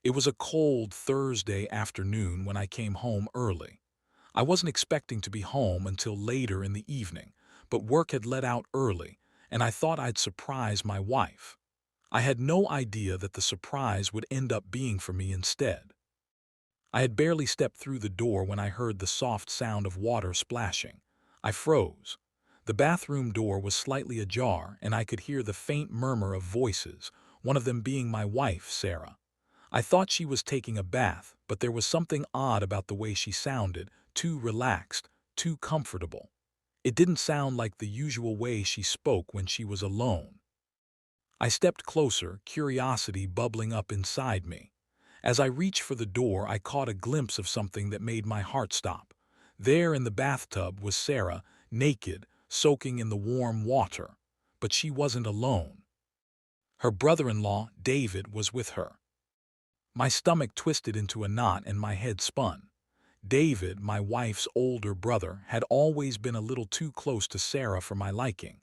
It was a cold Thursday afternoon when I came home early. I wasn't expecting to be home until later in the evening, but work had let out early, and I thought I'd surprise my wife. I had no idea that the surprise would end up being for me instead. I had barely stepped through the door when I heard the soft sound of water splashing. I froze. The bathroom door was slightly ajar, and I could hear the faint murmur of voices, one of them being my wife, Sarah. I thought she was taking a bath, but there was something odd about the way she sounded, too relaxed, too comfortable. It didn't sound like the usual way she spoke when she was alone. I stepped closer, curiosity bubbling up inside me. As I reached for the door, I caught a glimpse of something that made my heart stop. There in the bathtub was Sarah, naked, soaking in the warm water. But she wasn't alone. Her brother-in-law, David, was with her. My stomach twisted into a knot and my head spun. David, my wife's older brother, had always been a little too close to Sarah for my liking.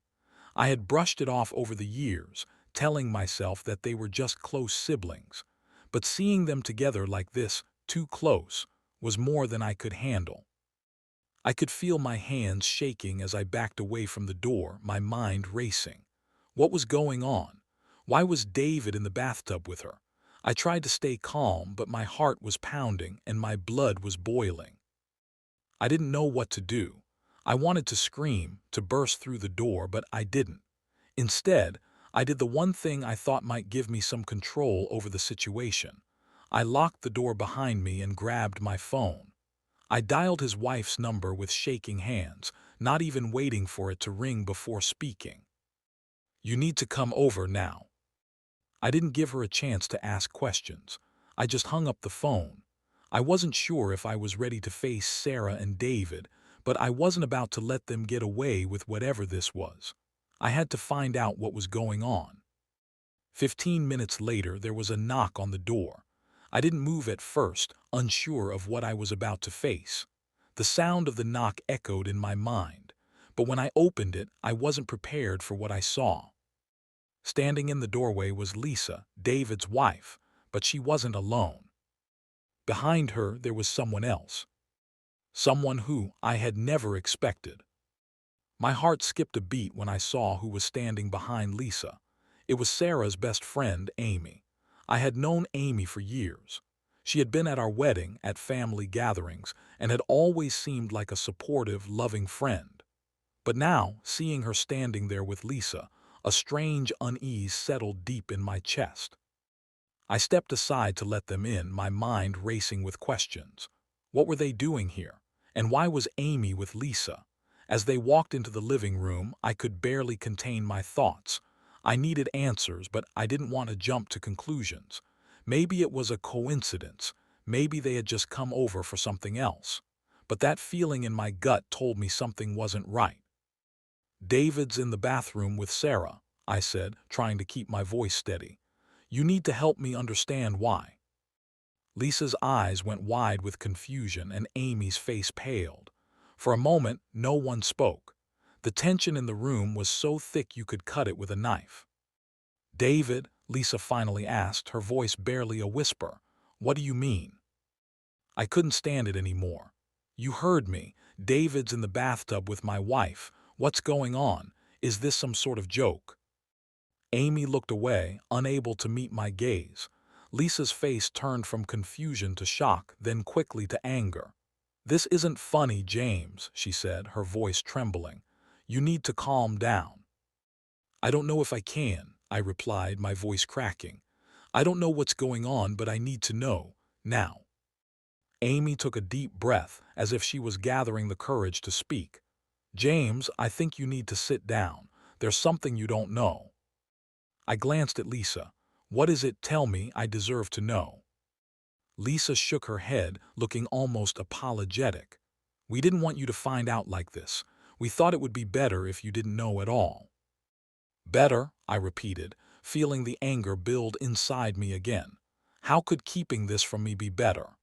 I had brushed it off over the years, telling myself that they were just close siblings. But seeing them together like this, too close, was more than I could handle. I could feel my hands shaking as I backed away from the door, my mind racing. What was going on? Why was David in the bathtub with her? I tried to stay calm, but my heart was pounding and my blood was boiling. I didn't know what to do. I wanted to scream, to burst through the door, but I didn't. Instead, I did the one thing I thought might give me some control over the situation. I locked the door behind me and grabbed my phone. I dialed his wife's number with shaking hands, not even waiting for it to ring before speaking. "You need to come over now." I didn't give her a chance to ask questions. I just hung up the phone. I wasn't sure if I was ready to face Sarah and David, but I wasn't about to let them get away with whatever this was. I had to find out what was going on. 15 minutes later, there was a knock on the door. I didn't move at first, unsure of what I was about to face. The sound of the knock echoed in my mind, but when I opened it, I wasn't prepared for what I saw. Standing in the doorway was Lisa, David's wife, but she wasn't alone. Behind her, there was someone else. Someone who I had never expected. My heart skipped a beat when I saw who was standing behind Lisa. It was Sarah's best friend, Amy. I had known Amy for years. She had been at our wedding, at family gatherings, and had always seemed like a supportive, loving friend. But now, seeing her standing there with Lisa, a strange unease settled deep in my chest. I stepped aside to let them in, my mind racing with questions. What were they doing here? And why was Amy with Lisa? As they walked into the living room, I could barely contain my thoughts. I needed answers, but I didn't want to jump to conclusions. Maybe it was a coincidence. Maybe they had just come over for something else. But that feeling in my gut told me something wasn't right. "David's in the bathroom with Sarah," I said, trying to keep my voice steady. "You need to help me understand why." Lisa's eyes went wide with confusion and Amy's face paled. For a moment, no one spoke. The tension in the room was so thick you could cut it with a knife. "David," Lisa finally asked, her voice barely a whisper, "what do you mean?" I couldn't stand it anymore. "You heard me. David's in the bathtub with my wife. What's going on? Is this some sort of joke?" Amy looked away, unable to meet my gaze. Lisa's face turned from confusion to shock, then quickly to anger. "This isn't funny, James," she said, her voice trembling. "You need to calm down." "I don't know if I can," I replied, my voice cracking. "I don't know what's going on, but I need to know, now." Amy took a deep breath, as if she was gathering the courage to speak. "James, I think you need to sit down. There's something you don't know." I glanced at Lisa. "What is it? Tell me, I deserve to know." Lisa shook her head, looking almost apologetic. "We didn't want you to find out like this. We thought it would be better if you didn't know at all." "Better?" I repeated, feeling the anger build inside me again. How could keeping this from me be better?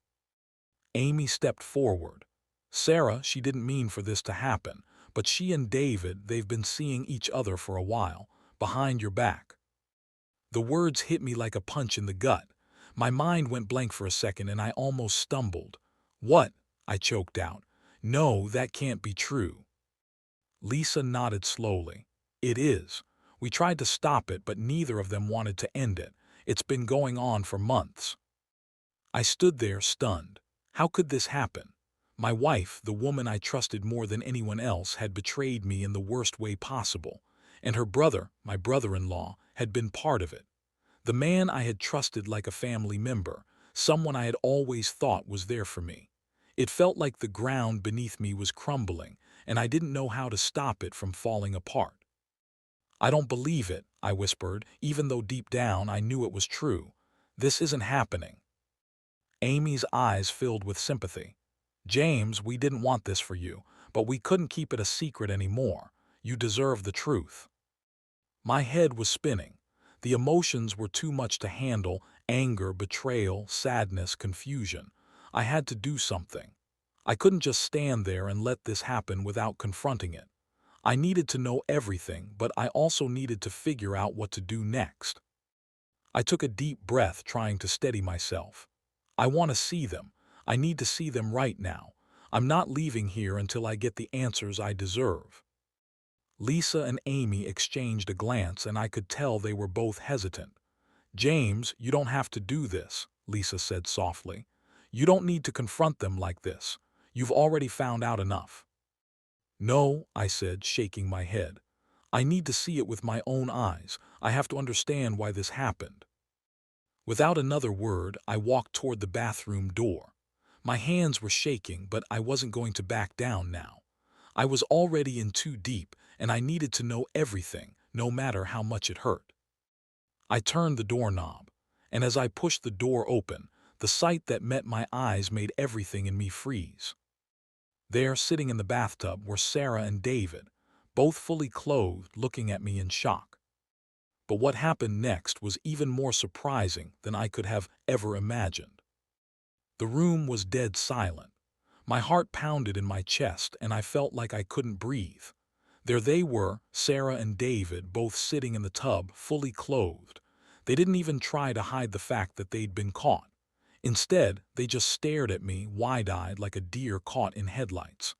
Amy stepped forward. "Sarah, she didn't mean for this to happen, but she and David, they've been seeing each other for a while, behind your back." The words hit me like a punch in the gut. My mind went blank for a second and I almost stumbled. "What?" I choked out. "No, that can't be true." Lisa nodded slowly. "It is. We tried to stop it, but neither of them wanted to end it. It's been going on for months." I stood there stunned. How could this happen? My wife, the woman I trusted more than anyone else, had betrayed me in the worst way possible, and her brother, my brother-in-law, had been part of it. The man I had trusted like a family member, someone I had always thought was there for me. It felt like the ground beneath me was crumbling, and I didn't know how to stop it from falling apart. "I don't believe it," I whispered, even though deep down I knew it was true. "This isn't happening." Amy's eyes filled with sympathy. "James, we didn't want this for you, but we couldn't keep it a secret anymore. You deserve the truth." My head was spinning. The emotions were too much to handle: anger, betrayal, sadness, confusion. I had to do something. I couldn't just stand there and let this happen without confronting it. I needed to know everything, but I also needed to figure out what to do next. I took a deep breath, trying to steady myself. "I want to see them. I need to see them right now. I'm not leaving here until I get the answers I deserve." Lisa and Amy exchanged a glance, and I could tell they were both hesitant. "James, you don't have to do this," Lisa said softly. "You don't need to confront them like this. You've already found out enough." "No," I said, shaking my head. "I need to see it with my own eyes. I have to understand why this happened." Without another word, I walked toward the bathroom door. My hands were shaking, but I wasn't going to back down now. I was already in too deep, and I needed to know everything, no matter how much it hurt. I turned the doorknob, and as I pushed the door open, the sight that met my eyes made everything in me freeze. There, sitting in the bathtub, were Sarah and David, both fully clothed, looking at me in shock. But what happened next was even more surprising than I could have ever imagined. The room was dead silent. My heart pounded in my chest, and I felt like I couldn't breathe. There they were, Sarah and David, both sitting in the tub, fully clothed. They didn't even try to hide the fact that they'd been caught. Instead, they just stared at me, wide-eyed, like a deer caught in headlights.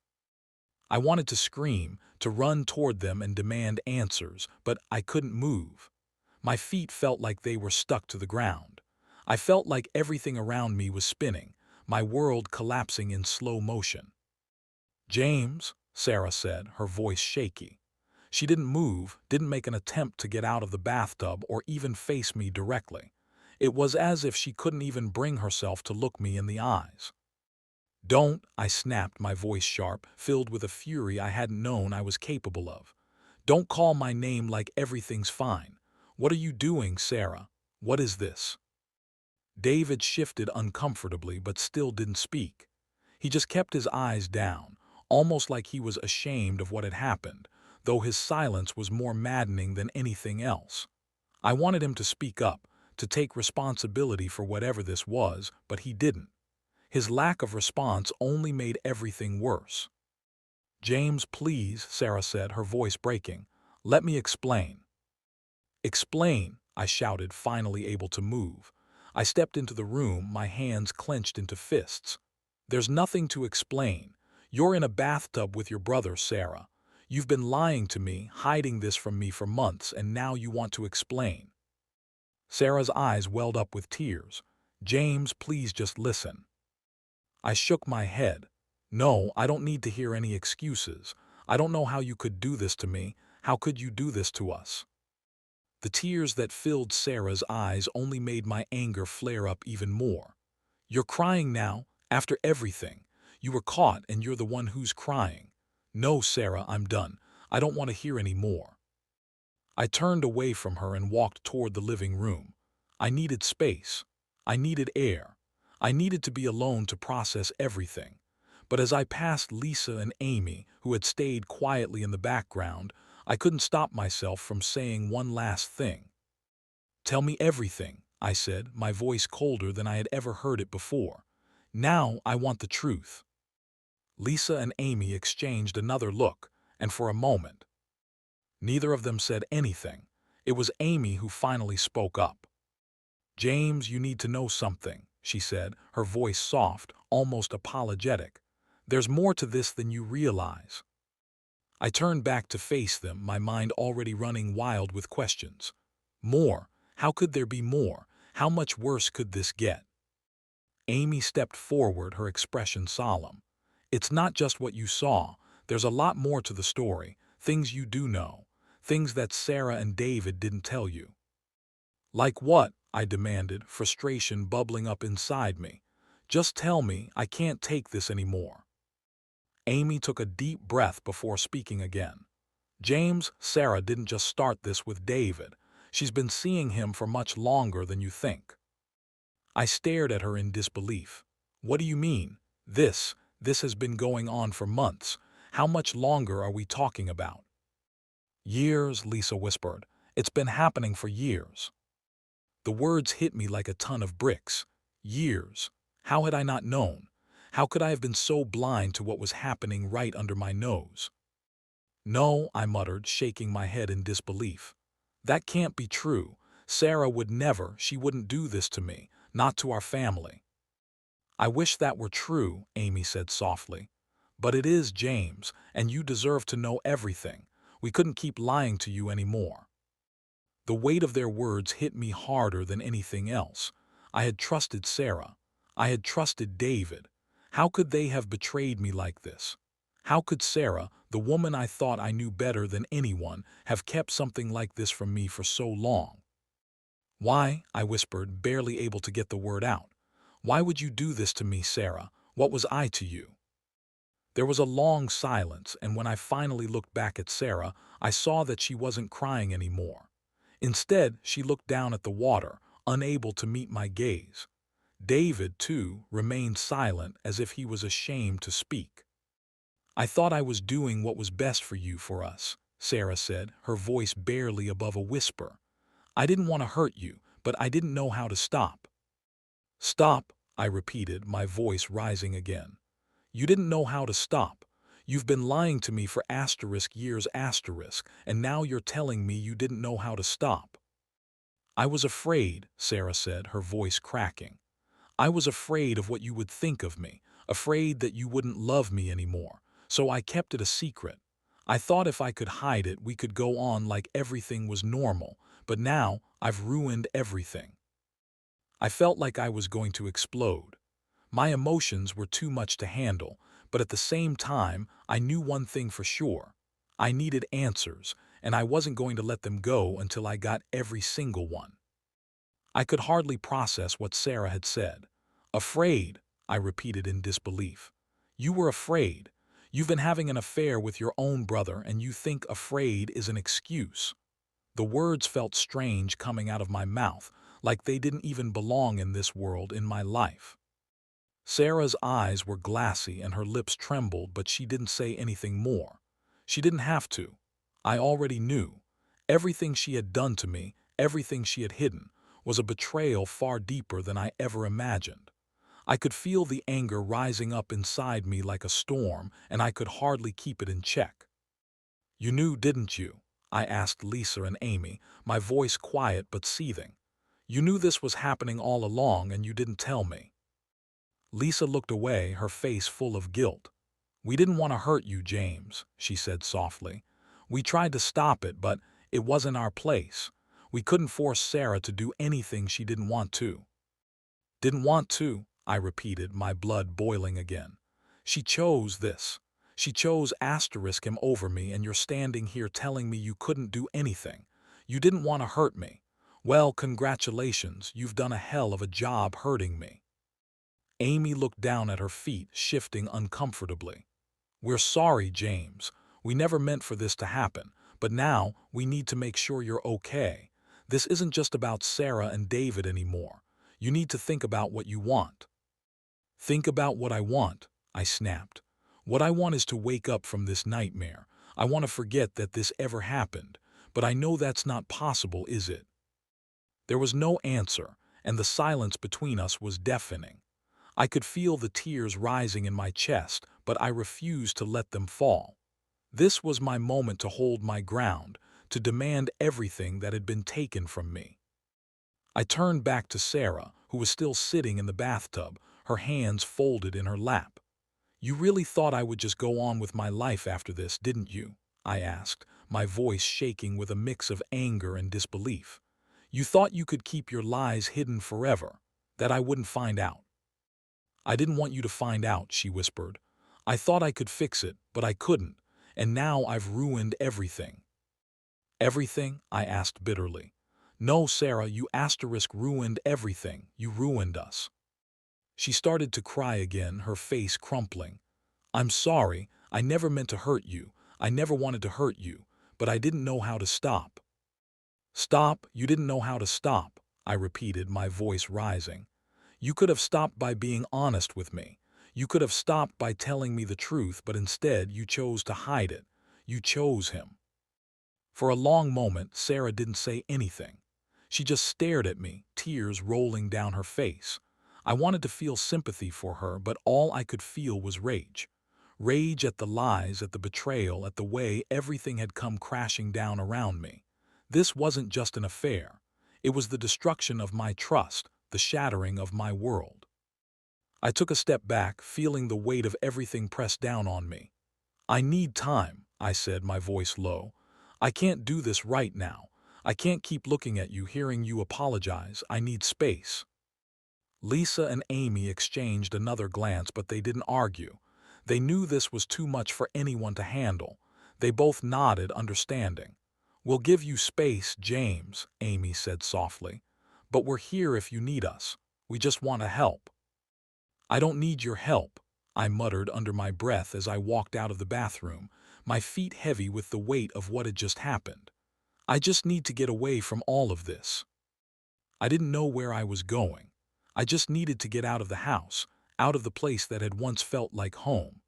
I wanted to scream, to run toward them and demand answers, but I couldn't move. My feet felt like they were stuck to the ground. I felt like everything around me was spinning, my world collapsing in slow motion. "James," Sarah said, her voice shaky. She didn't move, didn't make an attempt to get out of the bathtub or even face me directly. It was as if she couldn't even bring herself to look me in the eyes. "Don't," I snapped, my voice sharp, filled with a fury I hadn't known I was capable of. "Don't call my name like everything's fine. What are you doing, Sarah? What is this?" David shifted uncomfortably but still didn't speak. He just kept his eyes down, almost like he was ashamed of what had happened, though his silence was more maddening than anything else. I wanted him to speak up, to take responsibility for whatever this was, but he didn't. His lack of response only made everything worse. "James, please," Sarah said, her voice breaking. "Let me explain." "Explain," I shouted, finally able to move. I stepped into the room, my hands clenched into fists. "There's nothing to explain. You're in a bathtub with your brother, Sarah. You've been lying to me, hiding this from me for months, and now you want to explain." Sarah's eyes welled up with tears. "James, please just listen." I shook my head. "No, I don't need to hear any excuses. I don't know how you could do this to me. How could you do this to us?" The tears that filled Sarah's eyes only made my anger flare up even more. "You're crying now, after everything. You were caught and you're the one who's crying. No, Sarah, I'm done. I don't want to hear any more." I turned away from her and walked toward the living room. I needed space. I needed air. I needed to be alone to process everything. But as I passed Lisa and Amy, who had stayed quietly in the background, I couldn't stop myself from saying one last thing. "Tell me everything," I said, my voice colder than I had ever heard it before. "Now I want the truth." Lisa and Amy exchanged another look, and for a moment, neither of them said anything. It was Amy who finally spoke up. "James, you need to know something," she said, her voice soft, almost apologetic. "There's more to this than you realize." I turned back to face them, my mind already running wild with questions. More? How could there be more? How much worse could this get? Amy stepped forward, her expression solemn. "It's not just what you saw. There's a lot more to the story, things you do know, things that Sarah and David didn't tell you." "Like what?" I demanded, frustration bubbling up inside me. "Just tell me, I can't take this anymore." Amy took a deep breath before speaking again. "James, Sarah didn't just start this with David. She's been seeing him for much longer than you think." I stared at her in disbelief. "What do you mean? This has been going on for months. How much longer are we talking about?" "Years," Lisa whispered. "It's been happening for years." The words hit me like a ton of bricks. Years. How had I not known? How could I have been so blind to what was happening right under my nose? "No," I muttered, shaking my head in disbelief. "That can't be true. Sarah would never, she wouldn't do this to me, not to our family." "I wish that were true," Amy said softly. "But it is, James, and you deserve to know everything. We couldn't keep lying to you anymore." The weight of their words hit me harder than anything else. I had trusted Sarah. I had trusted David. How could they have betrayed me like this? How could Sarah, the woman I thought I knew better than anyone, have kept something like this from me for so long? "Why?" I whispered, barely able to get the word out. "Why would you do this to me, Sarah? What was I to you?" There was a long silence, and when I finally looked back at Sarah, I saw that she wasn't crying anymore. Instead, she looked down at the water, unable to meet my gaze. David, too, remained silent as if he was ashamed to speak. "I thought I was doing what was best for you, for us," Sarah said, her voice barely above a whisper. "I didn't want to hurt you, but I didn't know how to stop." "Stop," I repeated, my voice rising again. "You didn't know how to stop. You've been lying to me for years, and now you're telling me you didn't know how to stop." "I was afraid," Sarah said, her voice cracking. "I was afraid of what you would think of me, afraid that you wouldn't love me anymore, so I kept it a secret. I thought if I could hide it, we could go on like everything was normal, but now I've ruined everything." I felt like I was going to explode. My emotions were too much to handle, but at the same time, I knew one thing for sure. I needed answers, and I wasn't going to let them go until I got every single one. I could hardly process what Sarah had said. "Afraid," I repeated in disbelief. "You were afraid. You've been having an affair with your own brother, and you think afraid is an excuse." The words felt strange coming out of my mouth, like they didn't even belong in this world, in my life. Sarah's eyes were glassy and her lips trembled, but she didn't say anything more. She didn't have to. I already knew. Everything she had done to me, everything she had hidden, was a betrayal far deeper than I ever imagined. I could feel the anger rising up inside me like a storm, and I could hardly keep it in check. "You knew, didn't you?" I asked Lisa and Amy, my voice quiet but seething. "You knew this was happening all along and you didn't tell me." Lisa looked away, her face full of guilt. "We didn't want to hurt you, James," she said softly. "We tried to stop it, but it wasn't our place. We couldn't force Sarah to do anything she didn't want to." "Didn't want to," I repeated, my blood boiling again. "She chose this. She chose him over me, and you're standing here telling me you couldn't do anything. You didn't want to hurt me. Well, congratulations, you've done a hell of a job hurting me." Amy looked down at her feet, shifting uncomfortably. "We're sorry, James. We never meant for this to happen, but now we need to make sure you're okay. This isn't just about Sarah and David anymore. You need to think about what you want." "Think about what I want," I snapped. "What I want is to wake up from this nightmare. I want to forget that this ever happened, but I know that's not possible, is it?" There was no answer, and the silence between us was deafening. I could feel the tears rising in my chest, but I refused to let them fall. This was my moment to hold my ground, to demand everything that had been taken from me. I turned back to Sarah, who was still sitting in the bathtub, her hands folded in her lap. "You really thought I would just go on with my life after this, didn't you?" I asked, my voice shaking with a mix of anger and disbelief. "You thought you could keep your lies hidden forever, that I wouldn't find out." "I didn't want you to find out," she whispered. "I thought I could fix it, but I couldn't, and now I've ruined everything." "Everything?" I asked bitterly. "No, Sarah, you asterisk ruined everything. You ruined us." She started to cry again, her face crumpling. "I'm sorry. I never meant to hurt you. I never wanted to hurt you, but I didn't know how to stop." "Stop? You didn't know how to stop," I repeated, my voice rising. "You could have stopped by being honest with me. You could have stopped by telling me the truth, but instead you chose to hide it. You chose him." For a long moment, Sarah didn't say anything. She just stared at me, tears rolling down her face. I wanted to feel sympathy for her, but all I could feel was rage. Rage at the lies, at the betrayal, at the way everything had come crashing down around me. This wasn't just an affair. It was the destruction of my trust, the shattering of my world. I took a step back, feeling the weight of everything pressed down on me. "I need time," I said, my voice low. "I can't do this right now. I can't keep looking at you, hearing you apologize. I need space." Lisa and Amy exchanged another glance, but they didn't argue. They knew this was too much for anyone to handle. They both nodded, understanding. "We'll give you space, James," Amy said softly. "But we're here if you need us. We just want to help." "I don't need your help," I muttered under my breath as I walked out of the bathroom, my feet heavy with the weight of what had just happened. "I just need to get away from all of this." I didn't know where I was going. I just needed to get out of the house, out of the place that had once felt like home.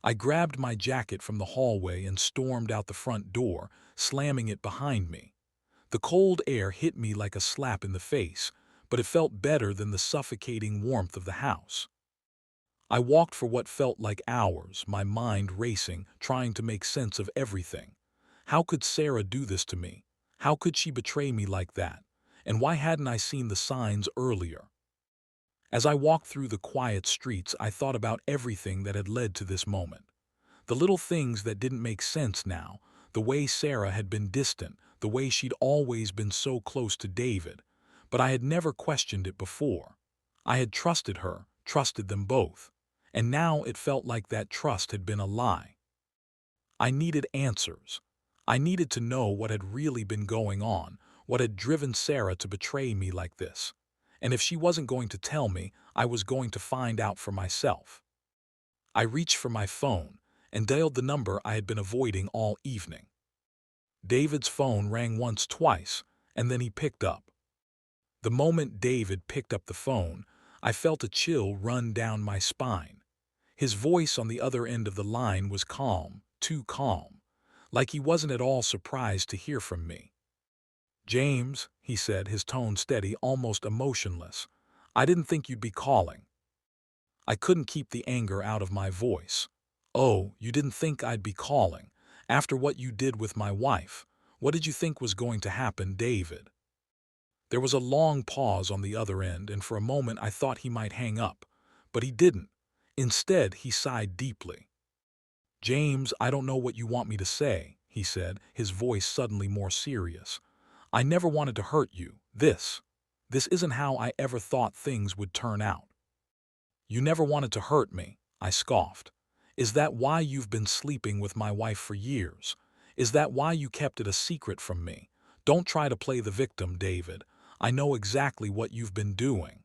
I grabbed my jacket from the hallway and stormed out the front door, slamming it behind me. The cold air hit me like a slap in the face, but it felt better than the suffocating warmth of the house. I walked for what felt like hours, my mind racing, trying to make sense of everything. How could Sarah do this to me? How could she betray me like that? And why hadn't I seen the signs earlier? As I walked through the quiet streets, I thought about everything that had led to this moment. The little things that didn't make sense now, the way Sarah had been distant, the way she'd always been so close to David. But I had never questioned it before. I had trusted her, trusted them both. And now it felt like that trust had been a lie. I needed answers. I needed to know what had really been going on, what had driven Sarah to betray me like this. And if she wasn't going to tell me, I was going to find out for myself. I reached for my phone and dialed the number I had been avoiding all evening. David's phone rang once, twice, and then he picked up. The moment David picked up the phone, I felt a chill run down my spine. His voice on the other end of the line was calm, too calm, like he wasn't at all surprised to hear from me. "James," he said, his tone steady, almost emotionless, "I didn't think you'd be calling." I couldn't keep the anger out of my voice. "Oh, you didn't think I'd be calling? After what you did with my wife? What did you think was going to happen, David?" There was a long pause on the other end, and for a moment I thought he might hang up. But he didn't. Instead, he sighed deeply. "James, I don't know what you want me to say," he said, his voice suddenly more serious. "I never wanted to hurt you. This isn't how I ever thought things would turn out." "You never wanted to hurt me," I scoffed. "Is that why you've been sleeping with my wife for years? Is that why you kept it a secret from me? Don't try to play the victim, David. I know exactly what you've been doing."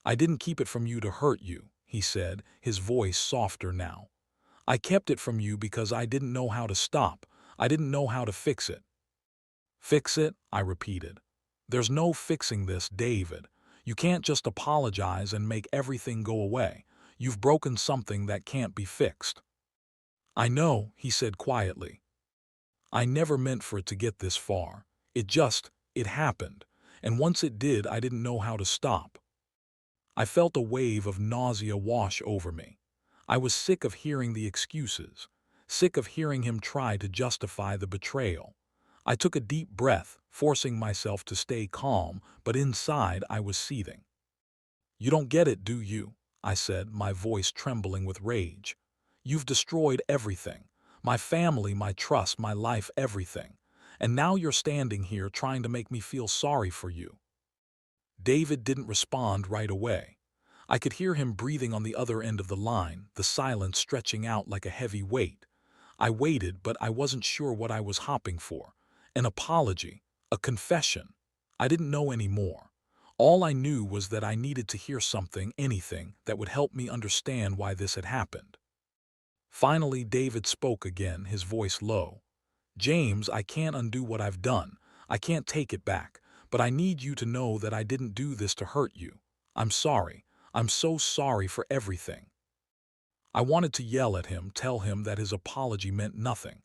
"I didn't keep it from you to hurt you," he said, his voice softer now. "I kept it from you because I didn't know how to stop. I didn't know how to fix it." "Fix it?" I repeated. "There's no fixing this, David. You can't just apologize and make everything go away. You've broken something that can't be fixed." "I know," he said quietly. "I never meant for it to get this far. It happened. And once it did, I didn't know how to stop." I felt a wave of nausea wash over me. I was sick of hearing the excuses, sick of hearing him try to justify the betrayal. I took a deep breath, forcing myself to stay calm, but inside I was seething. "You don't get it, do you?" I said, my voice trembling with rage. "You've destroyed everything. My family, my trust, my life, everything. And now you're standing here trying to make me feel sorry for you." David didn't respond right away. I could hear him breathing on the other end of the line, the silence stretching out like a heavy weight. I waited, but I wasn't sure what I was hopping for. An apology, a confession. I didn't know any more. All I knew was that I needed to hear something, anything, that would help me understand why this had happened. Finally, David spoke again, his voice low. "James, I can't undo what I've done. I can't take it back. But I need you to know that I didn't do this to hurt you. I'm sorry. I'm so sorry for everything." I wanted to yell at him, tell him that his apology meant nothing.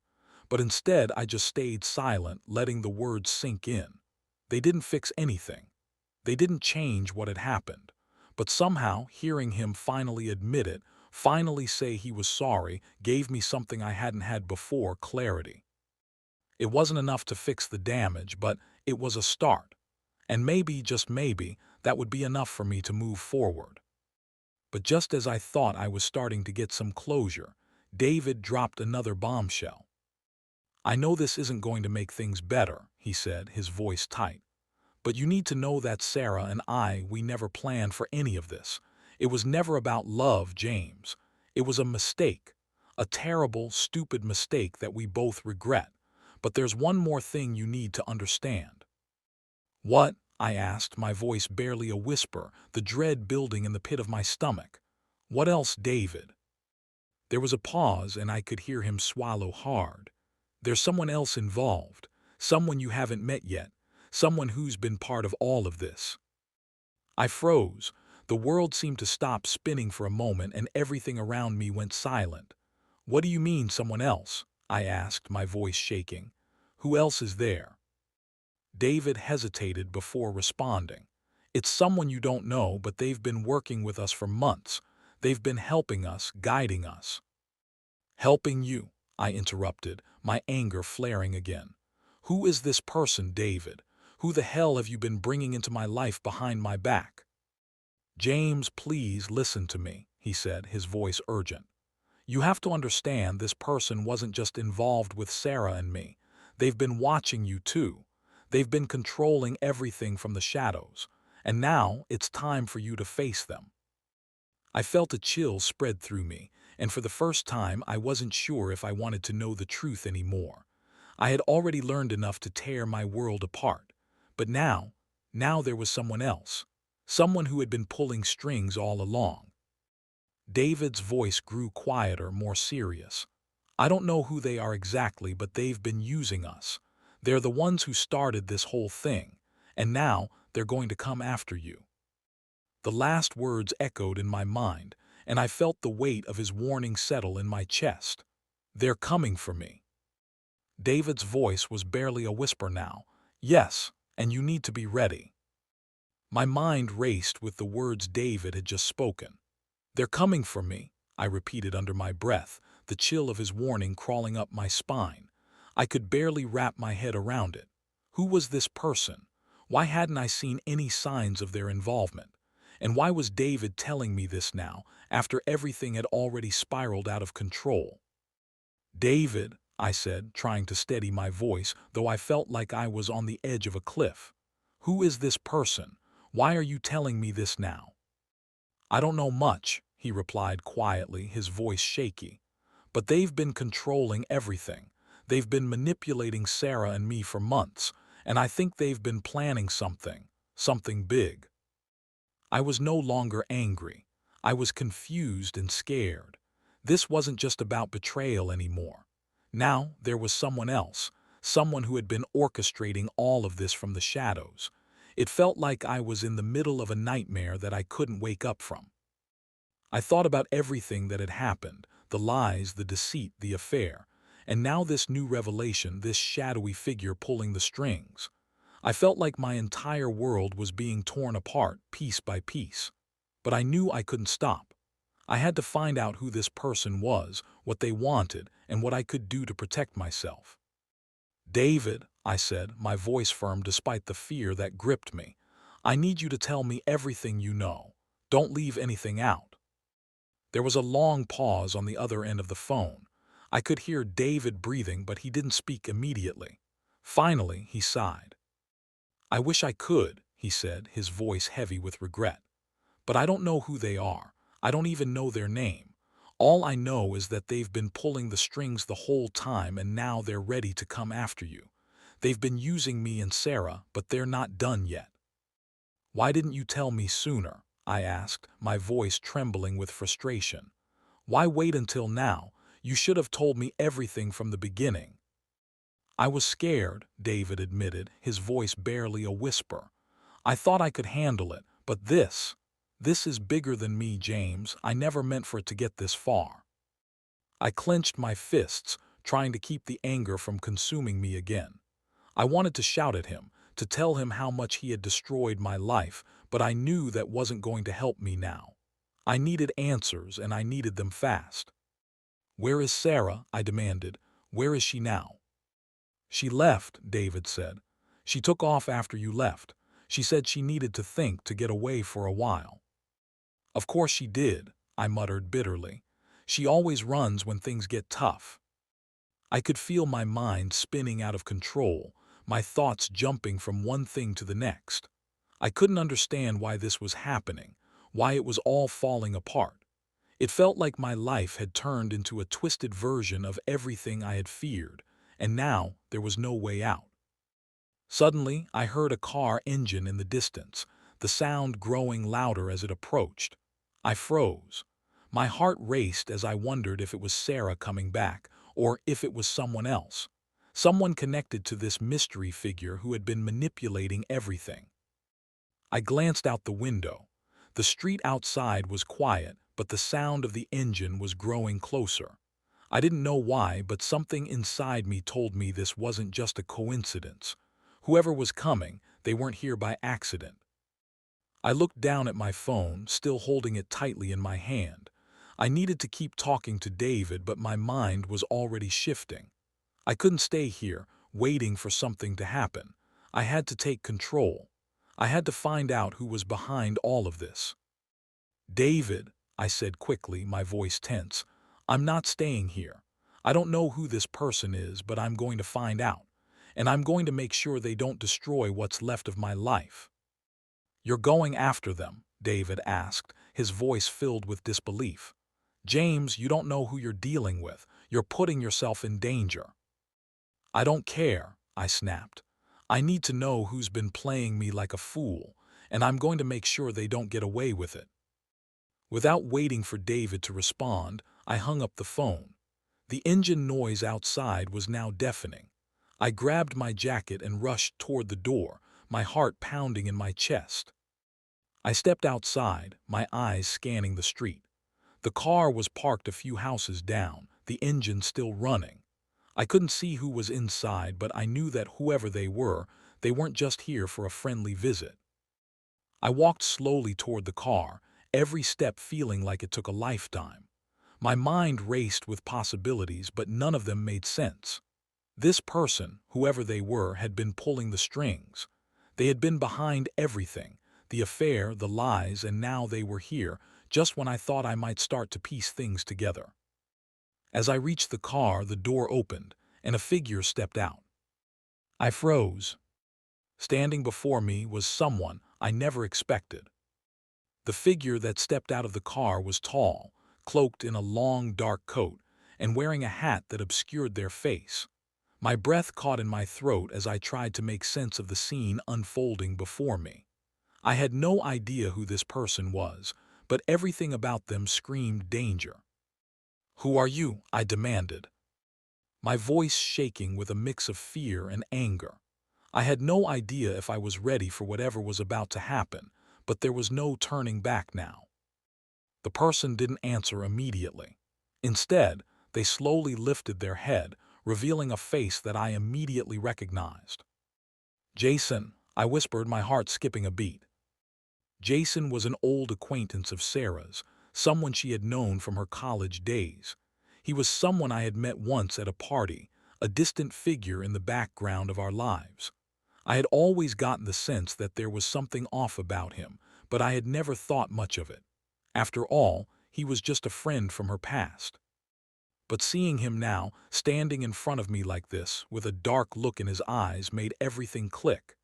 But instead, I just stayed silent, letting the words sink in. They didn't fix anything. They didn't change what had happened. But somehow, hearing him finally admit it, finally say he was sorry, gave me something I hadn't had before: clarity. It wasn't enough to fix the damage, but it was a start. And maybe, just maybe, that would be enough for me to move forward. But just as I thought I was starting to get some closure, David dropped another bombshell. "I know this isn't going to make things better," he said, his voice tight. "But you need to know that Sarah and we never planned for any of this. It was never about love, James. It was a mistake. A terrible, stupid mistake that we both regret. But there's one more thing you need to understand." "What?" I asked, my voice barely a whisper, the dread building in the pit of my stomach. "What else, David?" There was a pause, and I could hear him swallow hard. "There's someone else involved. Someone you haven't met yet. Someone who's been part of all of this." I froze. The world seemed to stop spinning for a moment, and everything around me went silent. "What do you mean, someone else?" I asked, my voice shaking. "Who else is there?" David hesitated before responding. "It's someone you don't know, but they've been working with us for months. They've been helping us, guiding us." "Helping you?" I interrupted, my anger flaring again. "Who is this person, David? Who the hell have you been bringing into my life behind my back?" "James, please listen to me," he said, his voice urgent. "You have to understand, this person wasn't just involved with Sarah and me. They've been watching you too. They've been controlling everything from the shadows. And now it's time for you to face them." I felt a chill spread through me, and for the first time I wasn't sure if I wanted to know the truth anymore. I had already learned enough to tear my world apart. But now there was someone else. Someone who had been pulling strings all along. David's voice grew quieter, more serious. "I don't know who they are exactly, but they've been using us. They're the ones who started this whole thing, and now they're going to come after you." The last words echoed in my mind, and I felt the weight of his warning settle in my chest. "They're coming for me." David's voice was barely a whisper now. "Yes, and you need to be ready." My mind raced with the words David had just spoken. "They're coming for me," I repeated under my breath, the chill of his warning crawling up my spine. I could barely wrap my head around it. Who was this person? Why hadn't I seen any signs of their involvement? And why was David telling me this now, after everything had already spiraled out of control? "David," I said, trying to steady my voice, though I felt like I was on the edge of a cliff. "Who is this person? Why are you telling me this now?" "I don't know much," he replied quietly, his voice shaky. "But they've been controlling everything. They've been manipulating Sarah and me for months, and I think they've been planning something big." I was no longer angry. I was confused and scared. This wasn't just about betrayal anymore. Now there was someone else, someone who had been orchestrating all of this from the shadows. It felt like I was in the middle of a nightmare that I couldn't wake up from. I thought about everything that had happened, the lies, the deceit, the affair, and now this new revelation, this shadowy figure pulling the strings. I felt like my entire world was being torn apart, piece by piece. But I knew I couldn't stop. I had to find out who this person was, what they wanted, and what I could do to protect myself. "David," I said, my voice firm despite the fear that gripped me. I need you to tell me everything you know. Don't leave anything out. There was a long pause on the other end of the phone. I could hear David breathing, but he didn't speak immediately. Finally, he sighed. I wish I could, he said, his voice heavy with regret. But I don't know who they are. I don't even know their name. All I know is that they've been pulling the strings the whole time and now they're ready to come after you. They've been using me and Sarah, but they're not done yet. Why didn't you tell me sooner? I asked, my voice trembling with frustration. Why wait until now? You should have told me everything from the beginning. I was scared, David admitted, his voice barely a whisper. I thought I could handle it, but this is bigger than me, James. I never meant for it to get this far. I clenched my fists, trying to keep the anger from consuming me again. I wanted to shout at him, to tell him how much he had destroyed my life, but I knew that wasn't going to help me now. I needed answers, and I needed them fast. Where is Sarah? I demanded. Where is she now? She left, David said. She took off after you left. She said she needed to think, to get away for a while. Of course she did, I muttered bitterly. She always runs when things get tough. I could feel my mind spinning out of control, my thoughts jumping from one thing to the next. I couldn't understand why this was happening, why it was all falling apart. It felt like my life had turned into a twisted version of everything I had feared, and now there was no way out. Suddenly, I heard a car engine in the distance, the sound growing louder as it approached. I froze. My heart raced as I wondered if it was Sarah coming back, or if it was someone else. Someone connected to this mystery figure who had been manipulating everything. I glanced out the window. The street outside was quiet, but the sound of the engine was growing closer. I didn't know why, but something inside me told me this wasn't just a coincidence. Whoever was coming, they weren't here by accident. I looked down at my phone, still holding it tightly in my hand. I needed to keep talking to David, but my mind was already shifting. I couldn't stay here, waiting for something to happen. I had to take control. I had to find out who was behind all of this. David, I said quickly, my voice tense, I'm not staying here. I don't know who this person is, but I'm going to find out. And I'm going to make sure they don't destroy what's left of my life. You're going after them, David asked, his voice filled with disbelief. James, you don't know who you're dealing with. You're putting yourself in danger. I don't care, I snapped. I need to know who's been playing me like a fool, and I'm going to make sure they don't get away with it. Without waiting for David to respond, I hung up the phone. The engine noise outside was now deafening. I grabbed my jacket and rushed toward the door, my heart pounding in my chest. I stepped outside, my eyes scanning the street. The car was parked a few houses down, the engine still running. I couldn't see who was inside, but I knew that whoever they weren't just here for a friendly visit. I walked slowly toward the car, every step feeling like it took a lifetime. My mind raced with possibilities, but none of them made sense. This person, whoever they were, had been pulling the strings. They had been behind everything, the affair, the lies, and now they were here, just when I thought I might start to piece things together. As I reached the car, the door opened, and a figure stepped out. I froze. Standing before me was someone I never expected. The figure that stepped out of the car was tall, cloaked in a long, dark coat, and wearing a hat that obscured their face. My breath caught in my throat as I tried to make sense of the scene unfolding before me. I had no idea who this person was, but everything about them screamed danger. "Who are you?" I demanded, my voice shaking with a mix of fear and anger. I had no idea if I was ready for whatever was about to happen, but there was no turning back now. The person didn't answer immediately. Instead, they slowly lifted their head, revealing a face that I immediately recognized. "Jason," I whispered, my heart skipping a beat. Jason was an old acquaintance of Sarah's, someone she had known from her college days. He was someone I had met once at a party, a distant figure in the background of our lives. I had always gotten the sense that there was something off about him, but I had never thought much of it. After all, he was just a friend from her past. But seeing him now, standing in front of me like this, with a dark look in his eyes, made everything click.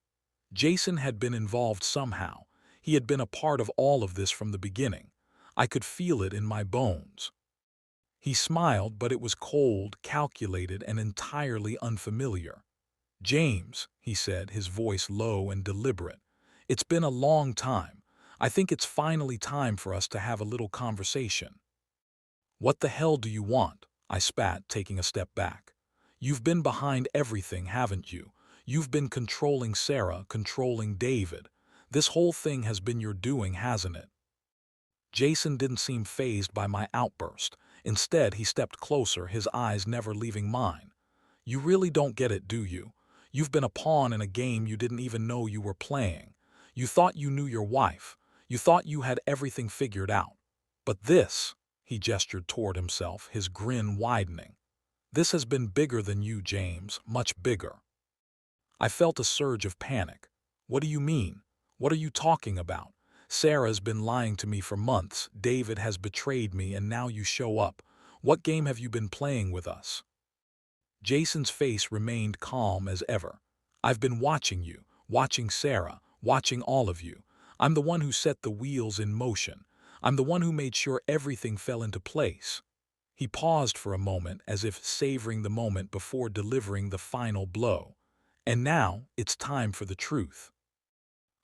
Jason had been involved somehow. He had been a part of all of this from the beginning. I could feel it in my bones. He smiled, but it was cold, calculated, and entirely unfamiliar. "James," he said, his voice low and deliberate, "it's been a long time. I think it's finally time for us to have a little conversation." "What the hell do you want?" I spat, taking a step back. "You've been behind everything, haven't you? You've been controlling Sarah, controlling David. This whole thing has been your doing, hasn't it?" Jason didn't seem fazed by my outburst. Instead, he stepped closer, his eyes never leaving mine. "You really don't get it, do you? You've been a pawn in a game you didn't even know you were playing. You thought you knew your wife. You thought you had everything figured out. But this," he gestured toward himself, his grin widening, "this has been bigger than you, James, much bigger." I felt a surge of panic. "What do you mean? What are you talking about? Sarah's been lying to me for months, David has betrayed me, and now you show up. What game have you been playing with us?" Jason's face remained calm as ever. "I've been watching you, watching Sarah, watching all of you. I'm the one who set the wheels in motion. I'm the one who made sure everything fell into place." He paused for a moment, as if savoring the moment before delivering the final blow. "And now, it's time for the truth."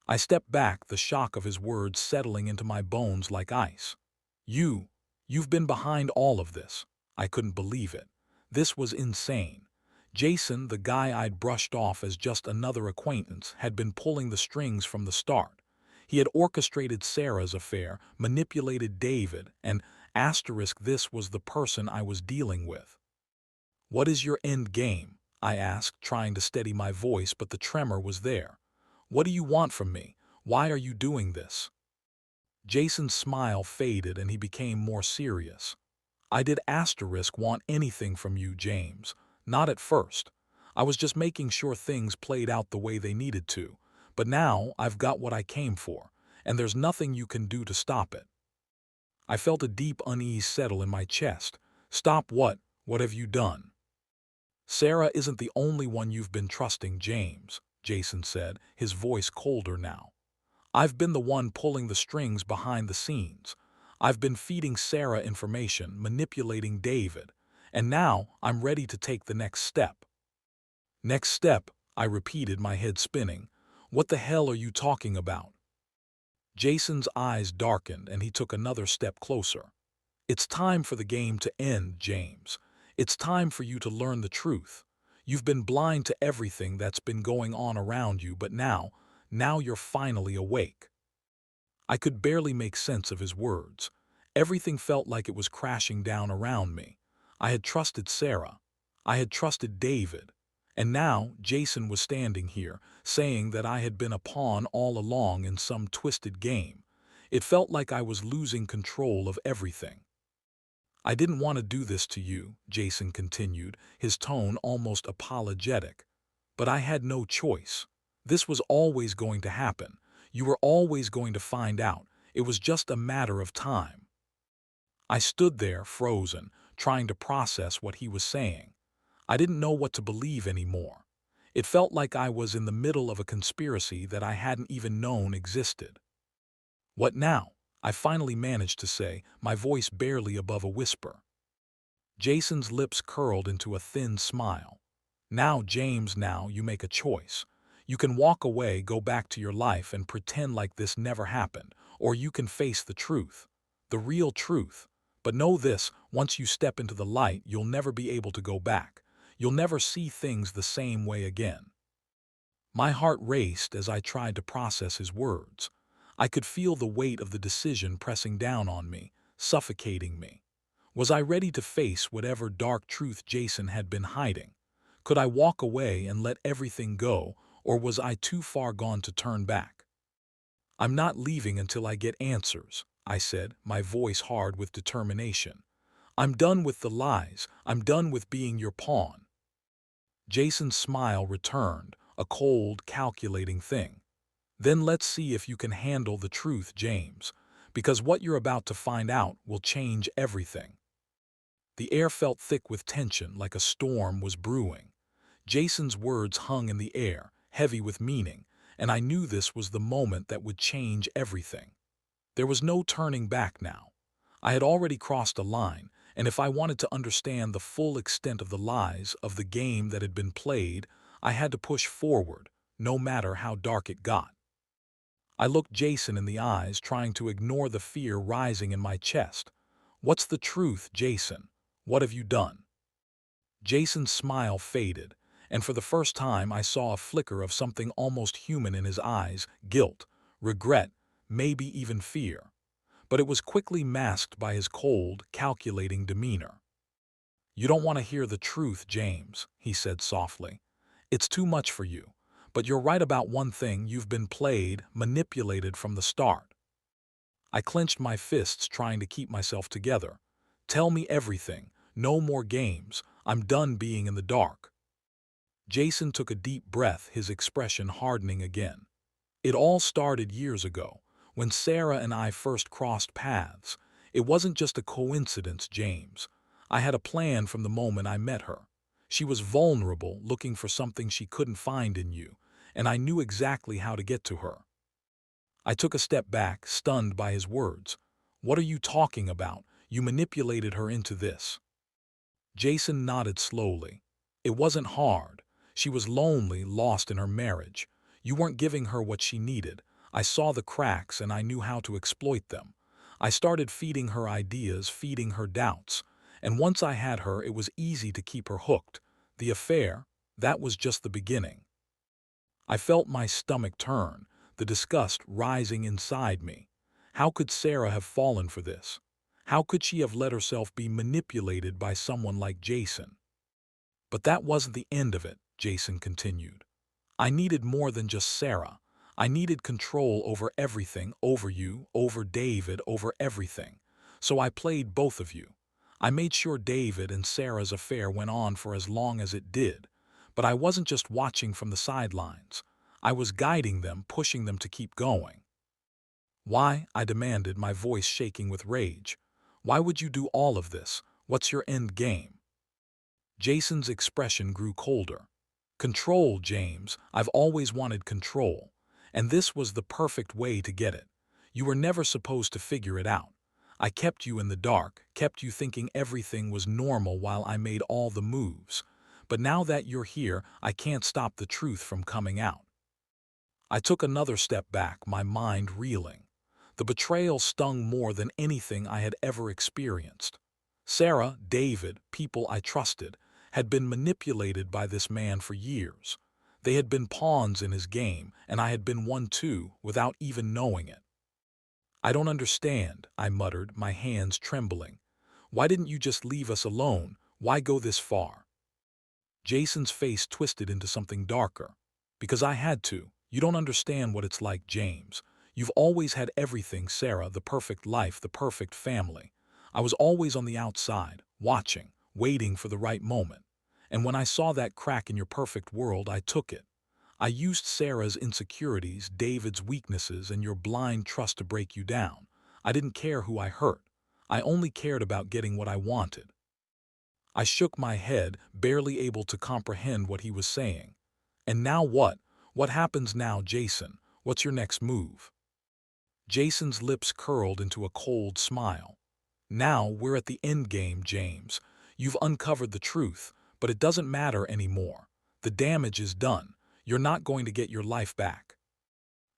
I stepped back, the shock of his words settling into my bones like ice. You've been behind all of this." I couldn't believe it. This was insane. Jason, the guy I'd brushed off as just another acquaintance, had been pulling the strings from the start. He had orchestrated Sarah's affair, manipulated David, and this was the person I was dealing with. "What is your end game?" I asked, trying to steady my voice, but the tremor was there. "What do you want from me? Why are you doing this?" Jason's smile faded and he became more serious. "I did want anything from you, James. Not at first. I was just making sure things played out the way they needed to. But now I've got what I came for, and there's nothing you can do to stop it." I felt a deep unease settle in my chest. "Stop what? What have you done?" "Sarah isn't the only one you've been trusting, James," Jason said, his voice colder now. "I've been the one pulling the strings behind the scenes. I've been feeding Sarah information, manipulating David, and now I'm ready to take the next step." "Next step," I repeated, my head spinning. "What the hell are you talking about?" Jason's eyes darkened and he took another step closer. "It's time for the game to end, James. It's time for you to learn the truth. You've been blind to everything that's been going on around you, but now you're finally awake." I could barely make sense of his words. Everything felt like it was crashing down around me. I had trusted Sarah. I had trusted David. And now Jason was standing here, saying that I had been a pawn all along in some twisted game. It felt like I was losing control of everything. "I didn't want to do this to you," Jason continued, his tone almost apologetic. "But I had no choice. This was always going to happen. You were always going to find out. It was just a matter of time." I stood there, frozen, trying to process what he was saying. I didn't know what to believe anymore. It felt like I was in the middle of a conspiracy that I hadn't even known existed. "What now?" I finally managed to say, my voice barely above a whisper. Jason's lips curled into a thin smile. "Now, James, now you make a choice. You can walk away, go back to your life, and pretend like this never happened, or you can face the truth. The real truth. But know this, once you step into the light, you'll never be able to go back. You'll never see things the same way again." My heart raced as I tried to process his words. I could feel the weight of the decision pressing down on me, suffocating me. Was I ready to face whatever dark truth Jason had been hiding? Could I walk away and let everything go, or was I too far gone to turn back? "I'm not leaving until I get answers," I said, my voice hard with determination. "I'm done with the lies. I'm done with being your pawn." Jason's smile returned, a cold, calculating thing. Then let's see if you can handle the truth, James, because what you're about to find out will change everything. The air felt thick with tension, like a storm was brewing. Jason's words hung in the air, heavy with meaning, and I knew this was the moment that would change everything. There was no turning back now. I had already crossed a line, and if I wanted to understand the full extent of the lies of the game that had been played, I had to push forward, no matter how dark it got. I looked Jason in the eyes, trying to ignore the fear rising in my chest. "What's the truth, Jason? What have you done?" Jason's smile faded, and for the first time I saw a flicker of something almost human in his eyes: guilt, regret, maybe even fear. But it was quickly masked by his cold, calculating demeanor. "You don't want to hear the truth, James," he said softly. "It's too much for you. But you're right about one thing: you've been played, manipulated from the start." I clenched my fists, trying to keep myself together. "Tell me everything. No more games. I'm done being in the dark." Jason took a deep breath, his expression hardening again. "It all started years ago, when Sarah and I first crossed paths. It wasn't just a coincidence, James. I had a plan from the moment I met her. She was vulnerable, looking for something she couldn't find in you, and I knew exactly how to get to her." I took a step back, stunned by his words. "What are you talking about? You manipulated her into this." Jason nodded slowly. "It wasn't hard. She was lonely, lost in her marriage. You weren't giving her what she needed. I saw the cracks and I knew how to exploit them. I started feeding her ideas, feeding her doubts. And once I had her, it was easy to keep her hooked. The affair, that was just the beginning." I felt my stomach turn, the disgust rising inside me. How could Sarah have fallen for this? How could she have let herself be manipulated by someone like Jason? "But that wasn't the end of it," Jason continued. "I needed more than just Sarah. I needed control over everything, over you, over David, over everything. So I played both of you. I made sure David and Sarah's affair went on for as long as it did. But I wasn't just watching from the sidelines. I was guiding them, pushing them to keep going." "Why?" I demanded, my voice shaking with rage. "Why would you do all of this? What's your end game?" Jason's expression grew colder. "Control, James. I've always wanted control. And this was the perfect way to get it. You were never supposed to figure it out. I kept you in the dark, kept you thinking everything was normal while I made all the moves. But now that you're here, I can't stop the truth from coming out." I took another step back, my mind reeling. The betrayal stung more than anything I had ever experienced. Sarah, David, people I trusted, had been manipulated by this man for years. They had been pawns in his game, and I had been one too, without even knowing it. "I don't understand," I muttered, my hands trembling. "Why didn't you just leave us alone? Why go this far?" Jason's face twisted into something darker. "Because I had to. You don't understand what it's like, James. You've always had everything, Sarah, the perfect life, the perfect family. I was always on the outside, watching, waiting for the right moment. And when I saw that crack in your perfect world, I took it. I used Sarah's insecurities, David's weaknesses, and your blind trust to break you down. I didn't care who I hurt. I only cared about getting what I wanted." I shook my head, barely able to comprehend what he was saying. "And now what? What happens now, Jason? What's your next move?" Jason's lips curled into a cold smile. "Now we're at the end game, James. You've uncovered the truth, but it doesn't matter anymore. The damage is done. You're not going to get your life back.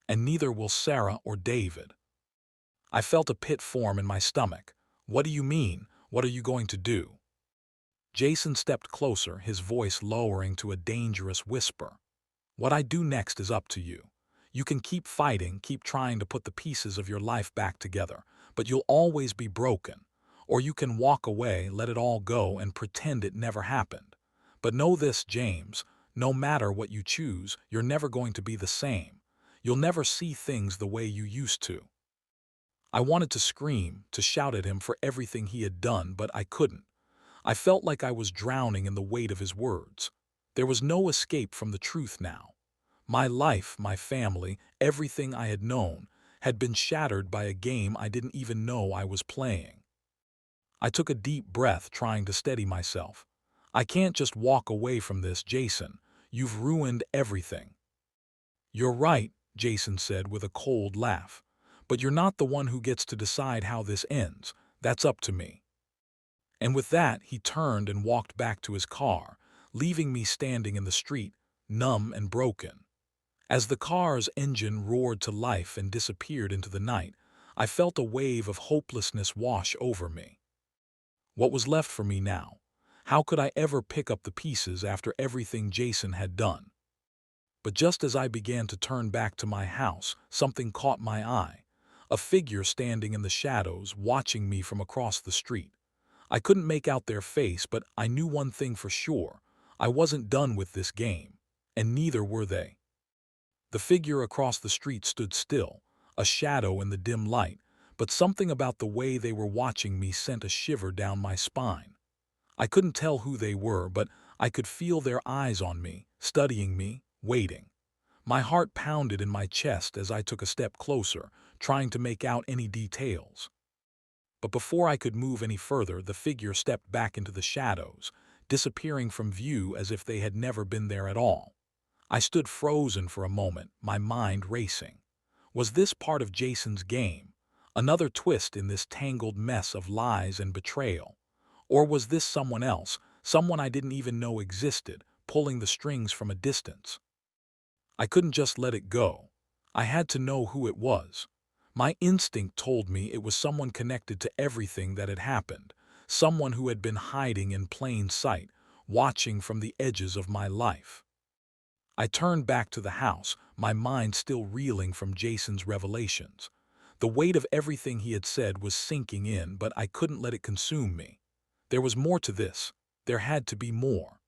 And neither will Sarah or David." I felt a pit form in my stomach. "What do you mean? What are you going to do?" Jason stepped closer, his voice lowering to a dangerous whisper. "What I do next is up to you. You can keep fighting, keep trying to put the pieces of your life back together, but you'll always be broken. Or you can walk away, let it all go, and pretend it never happened. But know this, James, no matter what you choose, you're never going to be the same. You'll never see things the way you used to." I wanted to scream, to shout at him for everything he had done, but I couldn't. I felt like I was drowning in the weight of his words. There was no escape from the truth now. My life, my family, everything I had known, had been shattered by a game I didn't even know I was playing. I took a deep breath, trying to steady myself. I can't just walk away from this, Jason. You've ruined everything. You're right, Jason said with a cold laugh. But you're not the one who gets to decide how this ends. That's up to me. And with that, he turned and walked back to his car, leaving me standing in the street, numb and broken. As the car's engine roared to life and disappeared into the night, I felt a wave of hopelessness wash over me. What was left for me now? How could I ever pick up the pieces after everything Jason had done? But just as I began to turn back to my house, something caught my eye. A figure standing in the shadows, watching me from across the street. I couldn't make out their face, but I knew one thing for sure. I wasn't done with this game, and neither were they. The figure across the street stood still, a shadow in the dim light, but something about the way they were watching me sent a shiver down my spine. I couldn't tell who they were, but I could feel their eyes on me, studying me, waiting. My heart pounded in my chest as I took a step closer, trying to make out any details. But before I could move any further, the figure stepped back into the shadows, disappearing from view as if they had never been there at all. I stood frozen for a moment, my mind racing. Was this part of Jason's game? Another twist in this tangled mess of lies and betrayal? Or was this someone else, someone I didn't even know existed, pulling the strings from a distance? I couldn't just let it go. I had to know who it was. My instinct told me it was someone connected to everything that had happened, someone who had been hiding in plain sight, watching from the edges of my life. I turned back to the house, my mind still reeling from Jason's revelations. The weight of everything he had said was sinking in, but I couldn't let it consume me. There was more to this. There had to be more.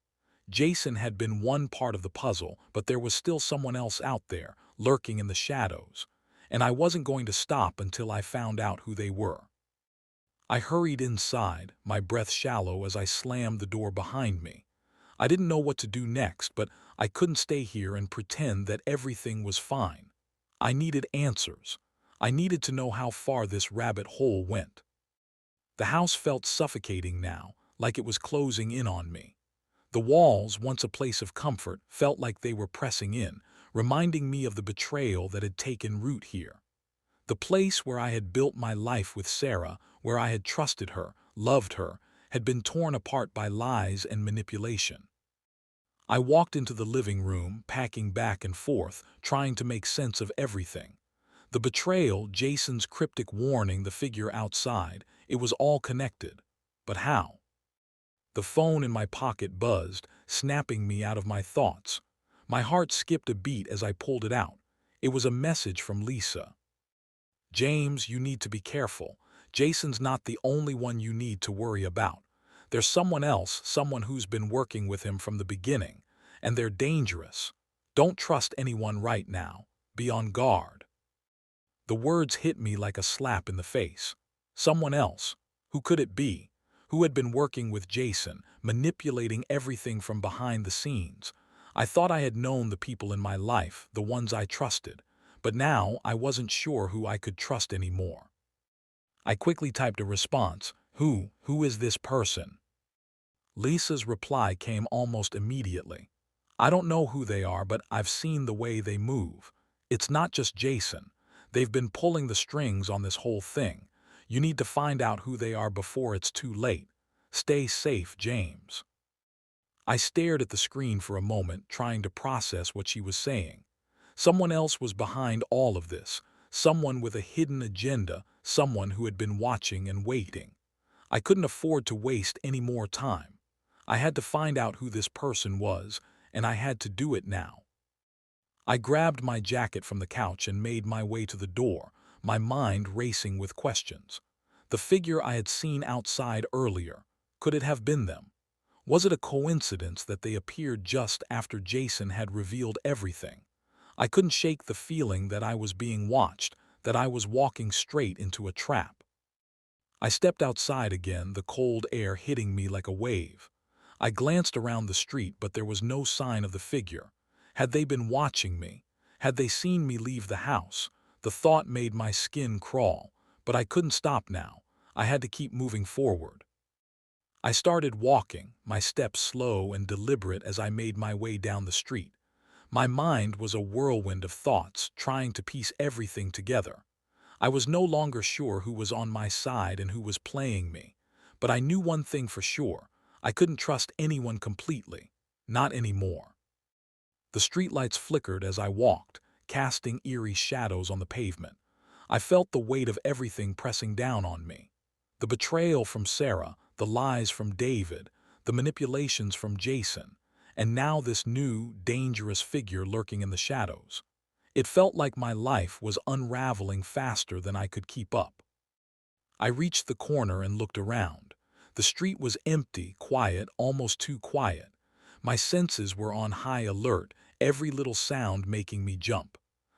Jason had been one part of the puzzle, but there was still someone else out there, lurking in the shadows. And I wasn't going to stop until I found out who they were. I hurried inside, my breath shallow as I slammed the door behind me. I didn't know what to do next, but I couldn't stay here and pretend that everything was fine. I needed answers. I needed to know how far this rabbit hole went. The house felt suffocating now, like it was closing in on me. The walls, once a place of comfort, felt like they were pressing in, reminding me of the betrayal that had taken root here. The place where I had built my life with Sarah, where I had trusted her, loved her, had been torn apart by lies and manipulation. I walked into the living room, packing back and forth, trying to make sense of everything. The betrayal, Jason's cryptic warning, the figure outside, it was all connected. But how? The phone in my pocket buzzed, snapping me out of my thoughts. My heart skipped a beat as I pulled it out. It was a message from Lisa. James, you need to be careful. Jason's not the only one you need to worry about. There's someone else, someone who's been working with him from the beginning. And they're dangerous. Don't trust anyone right now. Be on guard. The words hit me like a slap in the face. Someone else. Who could it be? Who had been working with Jason, manipulating everything from behind the scenes? I thought I had known the people in my life, the ones I trusted, but now I wasn't sure who I could trust anymore. I quickly typed a response. Who is this person? Lisa's reply came almost immediately. I don't know who they are, but I've seen the way they move. It's not just Jason. They've been pulling the strings on this whole thing. You need to find out who they are before it's too late. Stay safe, James. I stared at the screen for a moment, trying to process what she was saying. Someone else was behind all of this. Someone with a hidden agenda, someone who had been watching and waiting. I couldn't afford to waste any more time. I had to find out who this person was, and I had to do it now. I grabbed my jacket from the couch and made my way to the door, my mind racing with questions. The figure I had seen outside earlier, could it have been them? Was it a coincidence that they appeared just after Jason had revealed everything? I couldn't shake the feeling that I was being watched, that I was walking straight into a trap. I stepped outside again, the cold air hitting me like a wave. I glanced around the street, but there was no sign of the figure. Had they been watching me? Had they seen me leave the house? The thought made my skin crawl, but I couldn't stop now. I had to keep moving forward. I started walking, my steps slow and deliberate as I made my way down the street. My mind was a whirlwind of thoughts, trying to piece everything together. I was no longer sure who was on my side and who was playing me. But I knew one thing for sure. I couldn't trust anyone completely. Not anymore. The streetlights flickered as I walked, casting eerie shadows on the pavement. I felt the weight of everything pressing down on me. The betrayal from Sarah, the lies from David, the manipulations from Jason, and now this new, dangerous figure lurking in the shadows. It felt like my life was unraveling faster than I could keep up. I reached the corner and looked around. The street was empty, quiet, almost too quiet. My senses were on high alert, every little sound making me jump.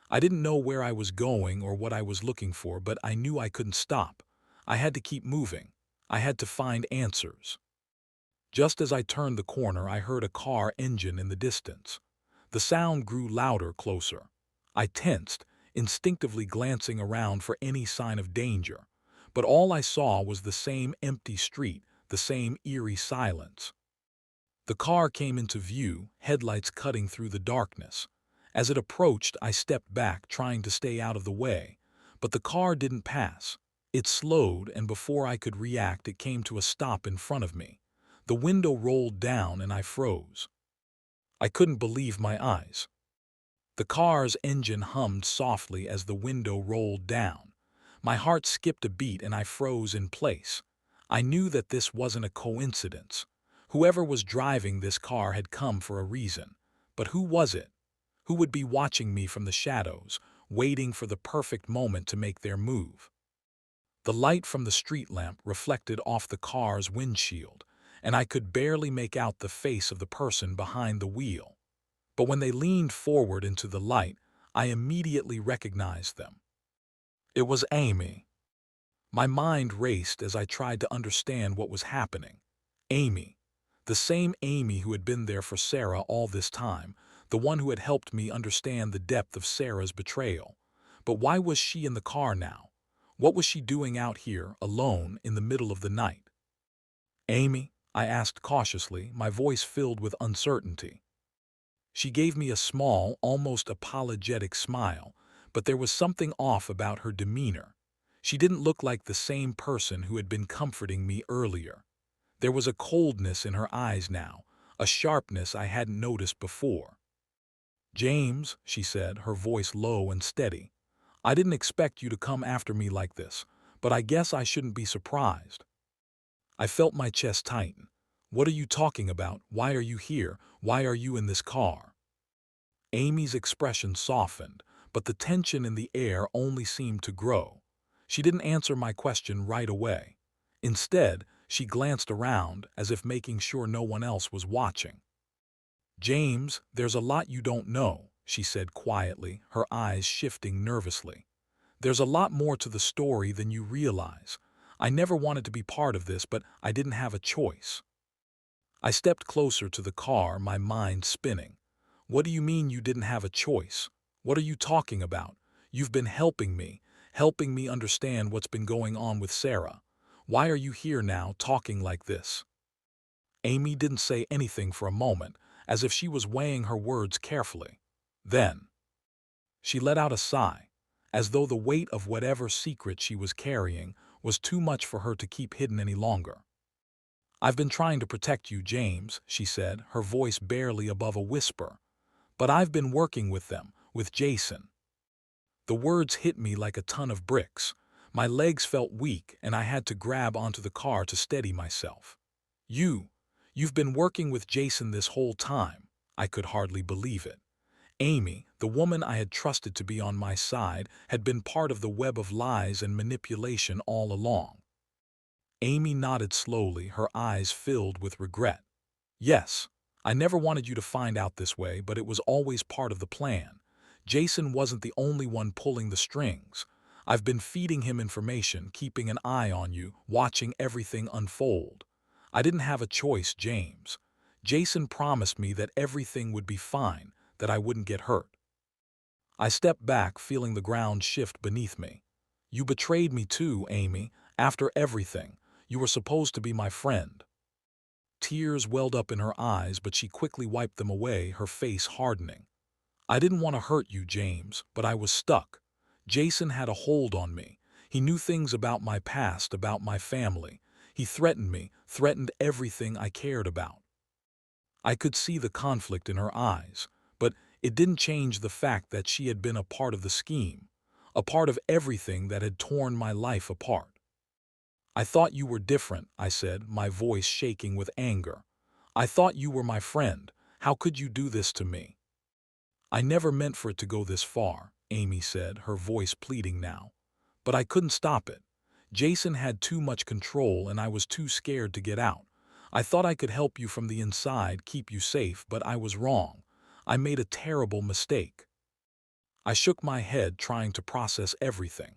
I didn't know where I was going or what I was looking for, but I knew I couldn't stop. I had to keep moving. I had to find answers. Just as I turned the corner, I heard a car engine in the distance. The sound grew louder, closer. I tensed, instinctively glancing around for any sign of danger. But all I saw was the same empty street, the same eerie silence. The car came into view, headlights cutting through the darkness. As it approached, I stepped back, trying to stay out of the way. But the car didn't pass. It slowed, and before I could react, it came to a stop in front of me. The window rolled down, and I froze. I couldn't believe my eyes. The car's engine hummed softly as the window rolled down. My heart skipped a beat, and I froze in place. I knew that this wasn't a coincidence. Whoever was driving this car had come for a reason. But who was it? Who would be watching me from the shadows, waiting for the perfect moment to make their move? The light from the street lamp reflected off the car's windshield, and I could barely make out the face of the person behind the wheel. But when they leaned forward into the light, I immediately recognized them. It was Amy. My mind raced as I tried to understand what was happening. Amy. The same Amy who had been there for Sarah all this time, the one who had helped me understand the depth of Sarah's betrayal. But why was she in the car now? What was she doing out here, alone, in the middle of the night? Amy, I asked cautiously, my voice filled with uncertainty. She gave me a small, almost apologetic smile, but there was something off about her demeanor. She didn't look like the same person who had been comforting me earlier. There was a coldness in her eyes now, a sharpness I hadn't noticed before. James, she said, her voice low and steady, I didn't expect you to come after me like this, but I guess I shouldn't be surprised. I felt my chest tighten. What are you talking about? Why are you here? Why are you in this car? Amy's expression softened, but the tension in the air only seemed to grow. She didn't answer my question right away. Instead, she glanced around as if making sure no one else was watching. James, there's a lot you don't know, she said quietly, her eyes shifting nervously. There's a lot more to the story than you realize. I never wanted to be part of this, but I didn't have a choice. I stepped closer to the car, my mind spinning. What do you mean you didn't have a choice? What are you talking about? You've been helping me understand what's been going on with Sarah. Why are you here now talking like this? Amy didn't say anything for a moment, as if she was weighing her words carefully. Then, she let out a sigh, as though the weight of whatever secret she was carrying was too much for her to keep hidden any longer. I've been trying to protect you, James, she said, her voice barely above a whisper. But I've been working with them, with Jason. The words hit me like a ton of bricks. My legs felt weak, and I had to grab onto the car to steady myself. You've been working with Jason this whole time. I could hardly believe it. Amy, the woman I had trusted to be on my side, had been part of the web of lies and manipulation all along. Amy nodded slowly, her eyes filled with regret. Yes, I never wanted you to find out this way, but it was always part of the plan. Jason wasn't the only one pulling the strings. I've been feeding him information, keeping an eye on you, watching everything unfold. I didn't have a choice, James. Jason promised me that everything would be fine, that I wouldn't get hurt. I stepped back, feeling the ground shift beneath me. You betrayed me too, Amy. After everything, you were supposed to be my friend. Tears welled up in her eyes, but she quickly wiped them away, her face hardening. I didn't want to hurt you, James, but I was stuck. Jason had a hold on me. He knew things about my past, about my family. He threatened me, threatened everything I cared about. I could see the conflict in her eyes, but it didn't change the fact that she had been a part of the scheme, a part of everything that had torn my life apart. I thought you were different, I said, my voice shaking with anger. I thought you were my friend. How could you do this to me? I never meant for it to go this far, Amy said, her voice pleading now. But I couldn't stop it. Jason had too much control and I was too scared to get out. I thought I could help you from the inside, keep you safe, but I was wrong. I made a terrible mistake. I shook my head, trying to process everything.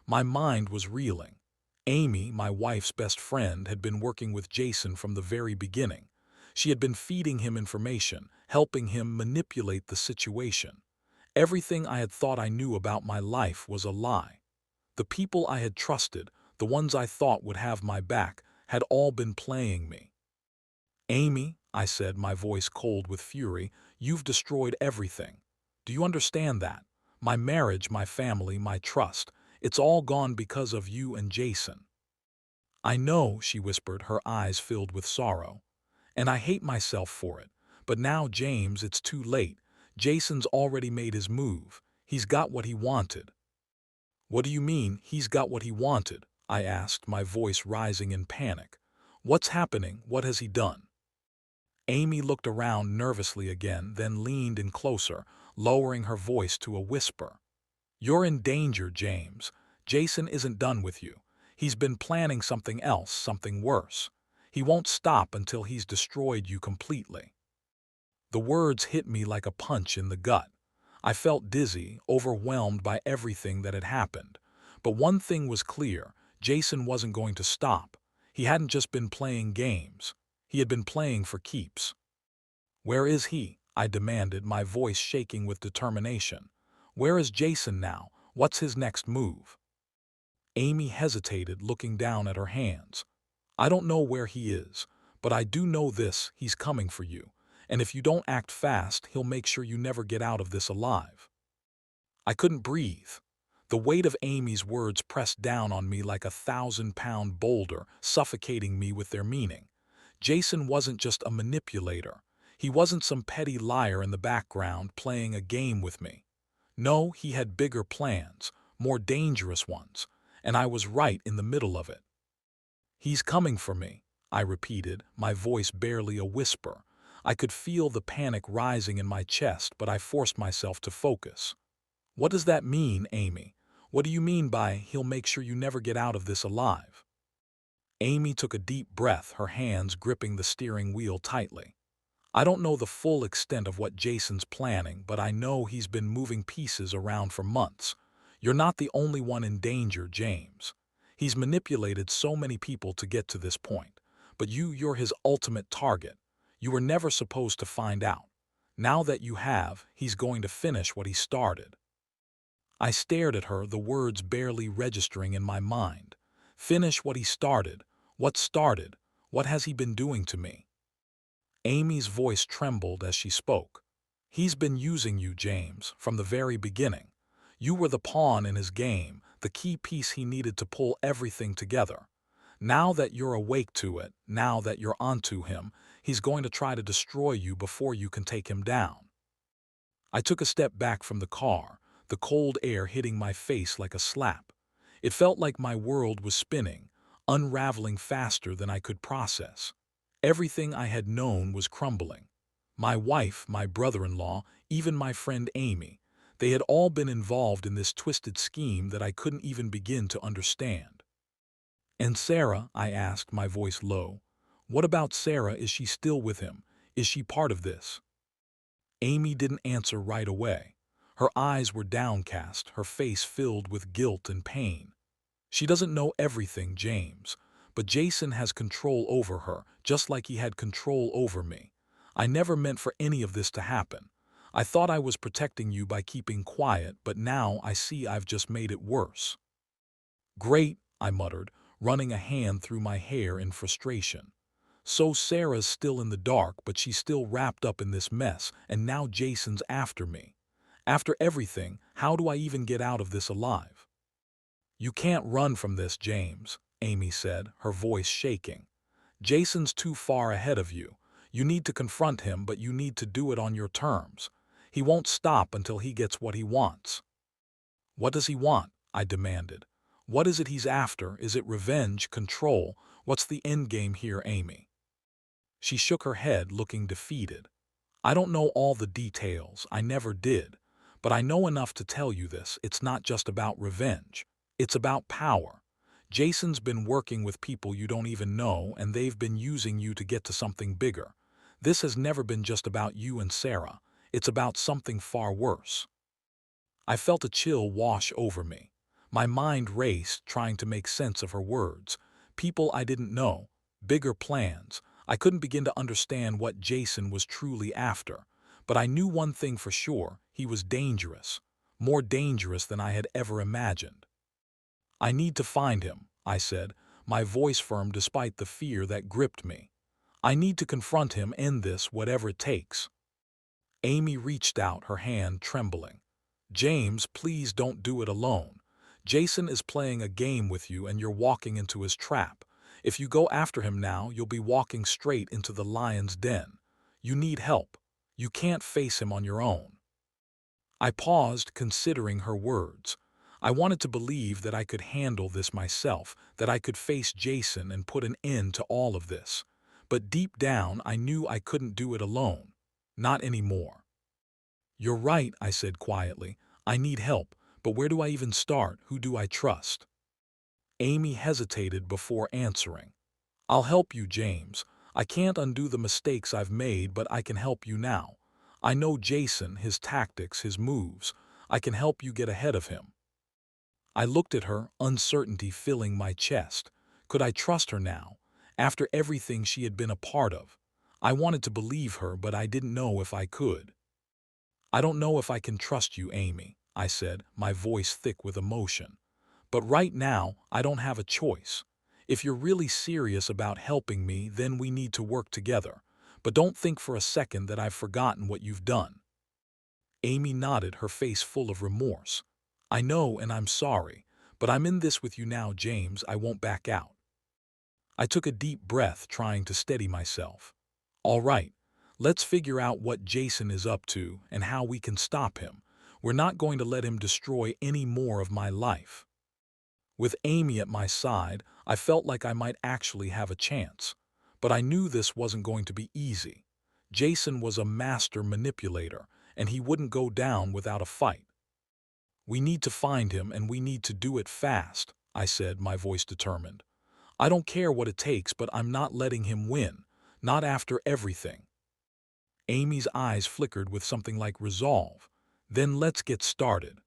My mind was reeling. Amy, my wife's best friend, had been working with Jason from the very beginning. She had been feeding him information, helping him manipulate the situation. Everything I had thought I knew about my life was a lie. The people I had trusted, the ones I thought would have my back, had all been playing me. Amy, I said, my voice cold with fury, you've destroyed everything. Do you understand that? My marriage, my family, my trust, it's all gone because of you and Jason. I know, she whispered, her eyes filled with sorrow. And I hate myself for it. But now, James, it's too late. Jason's already made his move. He's got what he wanted. What do you mean, he's got what he wanted? I asked, my voice rising in panic. What's happening? What has he done? Amy looked around nervously again, then leaned in closer, lowering her voice to a whisper. You're in danger, James. Jason isn't done with you. He's been planning something else, something worse. He won't stop until he's destroyed you completely. The words hit me like a punch in the gut. I felt dizzy, overwhelmed by everything that had happened. But one thing was clear, Jason wasn't going to stop. He hadn't just been playing games. He had been playing for keeps. Where is he? I demanded, my voice shaking with determination. Where is Jason now? What's his next move? Amy hesitated, looking down at her hands. I don't know where he is, but I do know this, he's coming for you. And if you don't act fast, he'll make sure you never get out of this alive. I couldn't breathe. The weight of Amy's words pressed down on me like a 1,000-pound boulder, suffocating me with their meaning. Jason wasn't just a manipulator. He wasn't some petty liar in the background playing a game with me. No, he had bigger plans, more dangerous ones, and I was right in the middle of it. He's coming for me, I repeated, my voice barely a whisper. I could feel the panic rising in my chest, but I forced myself to focus. What does that mean, Amy? What do you mean by he'll make sure you never get out of this alive? Amy took a deep breath, her hands gripping the steering wheel tightly. I don't know the full extent of what Jason's planning, but I know he's been moving pieces around for months. You're not the only one in danger, James. He's manipulated so many people to get to this point, but you're his ultimate target. You were never supposed to find out. Now that you have, he's going to finish what he started. I stared at her, the words barely registering in my mind. Finish what he started. What started? What has he been doing to me? Amy's voice trembled as she spoke. He's been using you, James, from the very beginning. You were the pawn in his game, the key piece he needed to pull everything together. Now that you're awake to it, now that you're onto him, he's going to try to destroy you before you can take him down. I took a step back from the car, the cold air hitting my face like a slap. It felt like my world was spinning, unraveling faster than I could process. Everything I had known was crumbling. My wife, my brother-in-law, even my friend Amy, they had all been involved in this twisted scheme that I couldn't even begin to understand. And Sarah, I asked, my voice low. What about Sarah? Is she still with him? Is she part of this? Amy didn't answer right away. Her eyes were downcast, her face filled with guilt and pain. She doesn't know everything, James, but Jason has control over her, just like he had control over me. I never meant for any of this to happen. I thought I was protecting you by keeping quiet, but now I see I've just made it worse." "Great," I muttered, running a hand through my hair in frustration. "So Sarah's still in the dark, but she's still wrapped up in this mess, and now Jason's after me. After everything, how do I even get out of this alive?" "You can't run from this, James," Amy said, her voice shaking. "Jason's too far ahead of you. You need to confront him, but you need to do it on your terms. He won't stop until he gets what he wants." "What does he want?" I demanded. "What is it he's after? Is it revenge, control? What's the end game here, Amy?" She shook her head, looking defeated. "I don't know all the details, I never did. But I know enough to tell you this: it's not just about revenge. It's about power. Jason's been working with people you don't even know, and they've been using you to get to something bigger. This has never been just about you and Sarah. It's about something far worse." I felt a chill wash over me. My mind raced, trying to make sense of her words. People I didn't know, bigger plans. I couldn't begin to understand what Jason was truly after. But I knew one thing for sure: he was dangerous. More dangerous than I had ever imagined. "I need to find him," I said, my voice firm despite the fear that gripped me. "I need to confront him, end this, whatever it takes." Amy reached out, her hand trembling. "James, please don't do it alone. Jason is playing a game with you, and you're walking into his trap. If you go after him now, you'll be walking straight into the lion's den. You need help. You can't face him on your own." I paused, considering her words. I wanted to believe that I could handle this myself, that I could face Jason and put an end to all of this. But deep down, I knew I couldn't do it alone. Not anymore. "You're right," I said quietly. "I need help, but where do I even start? Who do I trust?" Amy hesitated before answering. "I'll help you, James. I can't undo the mistakes I've made, but I can help you now. I know Jason, his tactics, his moves. I can help you get ahead of him." I looked at her, uncertainty filling my chest. Could I trust her now, after everything she had been a part of? I wanted to believe her, but I didn't know if I could. "I don't know if I can trust you, Amy," I said, my voice thick with emotion. "But right now, I don't have a choice. If you're really serious about helping me, then we need to work together. But don't think for a second that I've forgotten what you've done." Amy nodded, her face full of remorse. "I know, and I'm sorry, but I'm in this with you now, James. I won't back out." I took a deep breath, trying to steady myself. "All right, let's figure out what Jason is up to and how we can stop him. We're not going to let him destroy any more of my life." With Amy at my side, I felt like I might actually have a chance. But I knew this wasn't going to be easy. Jason was a master manipulator, and he wouldn't go down without a fight. "We need to find him, and we need to do it fast," I said, my voice determined. "I don't care what it takes, but I'm not letting him win. Not after everything." Amy's eyes flickered with something like resolve. "Then let's get started."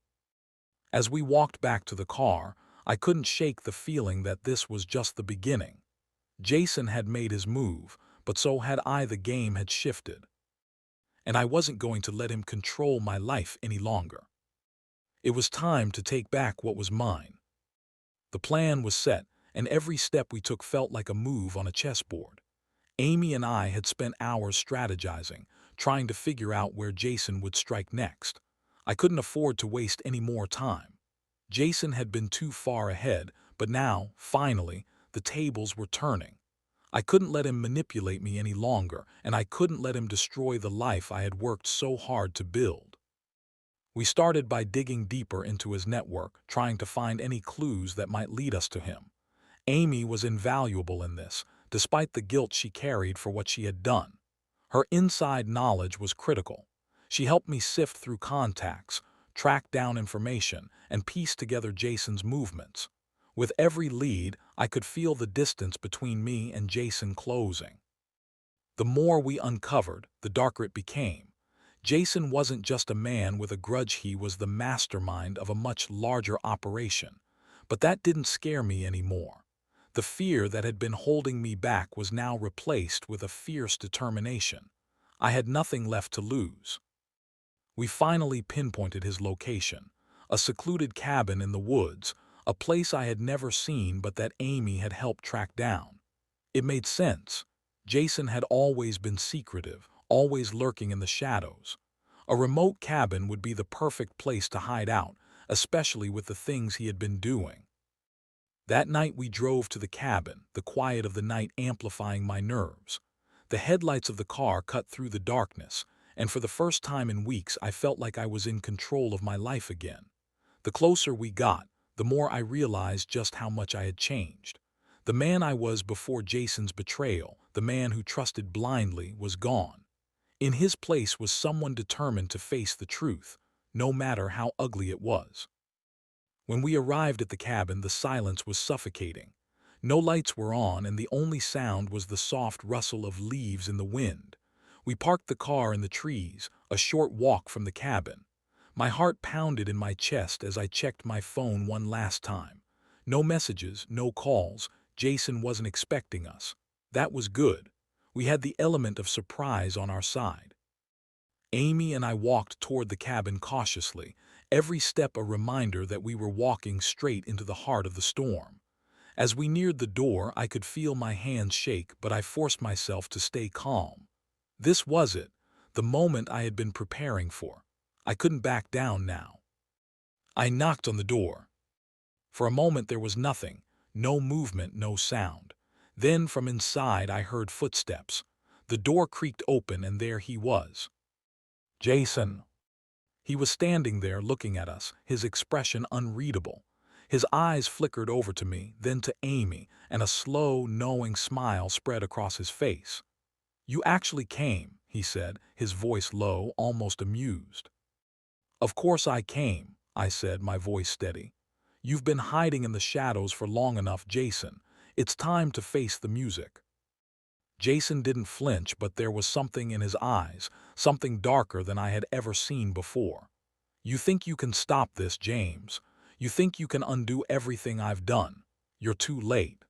As we walked back to the car, I couldn't shake the feeling that this was just the beginning. Jason had made his move, but so had I. The game had shifted. And I wasn't going to let him control my life any longer. It was time to take back what was mine. The plan was set, and every step we took felt like a move on a chessboard. Amy and I had spent hours strategizing, trying to figure out where Jason would strike next. I couldn't afford to waste any more time. Jason had been too far ahead, but now, finally, the tables were turning. I couldn't let him manipulate me any longer, and I couldn't let him destroy the life I had worked so hard to build. We started by digging deeper into his network, trying to find any clues that might lead us to him. Amy was invaluable in this, despite the guilt she carried for what she had done. Her inside knowledge was critical. She helped me sift through contacts, track down information, and piece together Jason's movements. With every lead, I could feel the distance between me and Jason closing. The more we uncovered, the darker it became. Jason wasn't just a man with a grudge, he was the mastermind of a much larger operation. But that didn't scare me anymore. The fear that had been holding me back was now replaced with a fierce determination. I had nothing left to lose. We finally pinpointed his location, a secluded cabin in the woods, a place I had never seen but that Amy had helped track down. It made sense. Jason had always been secretive, always lurking in the shadows. A remote cabin would be the perfect place to hide out, especially with the things he had been doing. That night we drove to the cabin, the quiet of the night amplifying my nerves. The headlights of the car cut through the darkness, and for the first time in weeks I felt like I was in control of my life again. The closer we got, the more I realized just how much I had changed. The man I was before Jason's betrayal, the man who trusted blindly, was gone. In his place was someone determined to face the truth, no matter how ugly it was. When we arrived at the cabin, the silence was suffocating. No lights were on, and the only sound was the soft rustle of leaves in the wind. We parked the car in the trees, a short walk from the cabin. My heart pounded in my chest as I checked my phone one last time. No messages, no calls. Jason wasn't expecting us. That was good. We had the element of surprise on our side. Amy and I walked toward the cabin cautiously, every step a reminder that we were walking straight into the heart of the storm. As we neared the door, I could feel my hands shake, but I forced myself to stay calm. This was it, the moment I had been preparing for. I couldn't back down now. I knocked on the door. For a moment there was nothing, no movement, no sound. Then from inside I heard footsteps. The door creaked open and there he was. Jason. He was standing there looking at us, his expression unreadable. His eyes flickered over to me, then to Amy, and a slow, knowing smile spread across his face. "You actually came," he said, his voice low, almost amused. "Of course I came," I said, my voice steady. "You've been hiding in the shadows for long enough, Jason. It's time to face the music." Jason didn't flinch, but there was something in his eyes, something darker than I had ever seen before. "You think you can stop this, James? You think you can undo everything I've done? You're too late."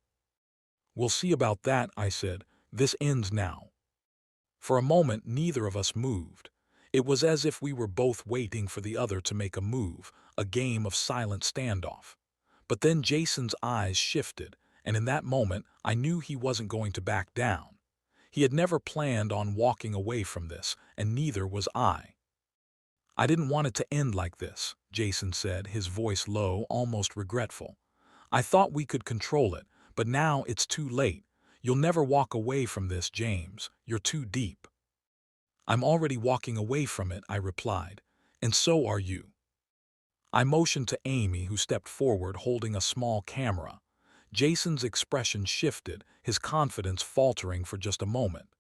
"We'll see about that," I said. "This ends now." For a moment, neither of us moved. It was as if we were both waiting for the other to make a move, a game of silent standoff. But then Jason's eyes shifted, and in that moment, I knew he wasn't going to back down. He had never planned on walking away from this, and neither was I. "I didn't want it to end like this," Jason said, his voice low, almost regretful. "I thought we could control it, but now it's too late. You'll never walk away from this, James. You're too deep." "I'm already walking away from it," I replied, "and so are you." I motioned to Amy, who stepped forward holding a small camera. Jason's expression shifted, his confidence faltering for just a moment.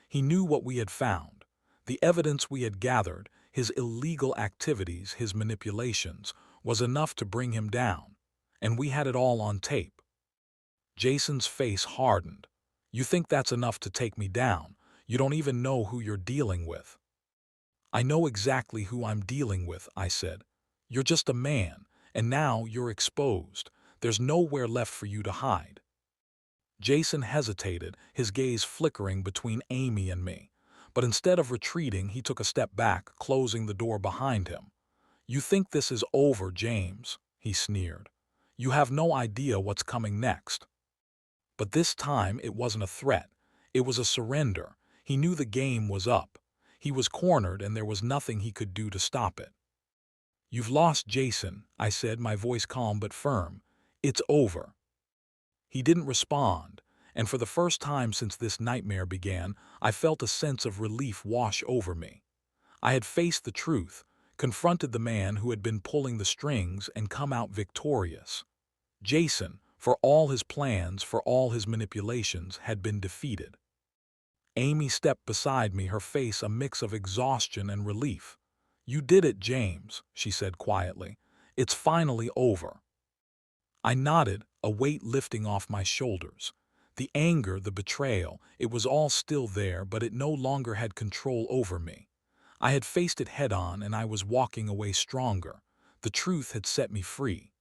He knew what we had found. The evidence we had gathered, his illegal activities, his manipulations, was enough to bring him down. And we had it all on tape. Jason's face hardened. "You think that's enough to take me down? You don't even know who you're dealing with." "I know exactly who I'm dealing with," I said. "You're just a man, and now you're exposed. There's nowhere left for you to hide." Jason hesitated, his gaze flickering between Amy and me. But instead of retreating, he took a step back, closing the door behind him. "You think this is over, James," he sneered. "You have no idea what's coming next." But this time it wasn't a threat. It was a surrender. He knew the game was up. He was cornered and there was nothing he could do to stop it. "You've lost, Jason," I said, my voice calm but firm. "It's over." He didn't respond, and for the first time since this nightmare began, I felt a sense of relief wash over me. I had faced the truth, confronted the man who had been pulling the strings, and come out victorious. Jason, for all his plans, for all his manipulations, had been defeated. Amy stepped beside me, her face a mix of exhaustion and relief. "You did it, James," she said quietly. "It's finally over." I nodded, a weight lifting off my shoulders. The anger, the betrayal, it was all still there, but it no longer had control over me. I had faced it head-on, and I was walking away stronger. The truth had set me free.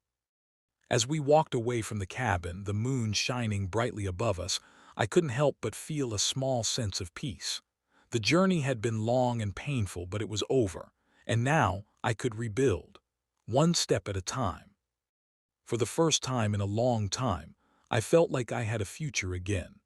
As we walked away from the cabin, the moon shining brightly above us, I couldn't help but feel a small sense of peace. The journey had been long and painful, but it was over, and now I could rebuild, one step at a time. For the first time in a long time, I felt like I had a future again.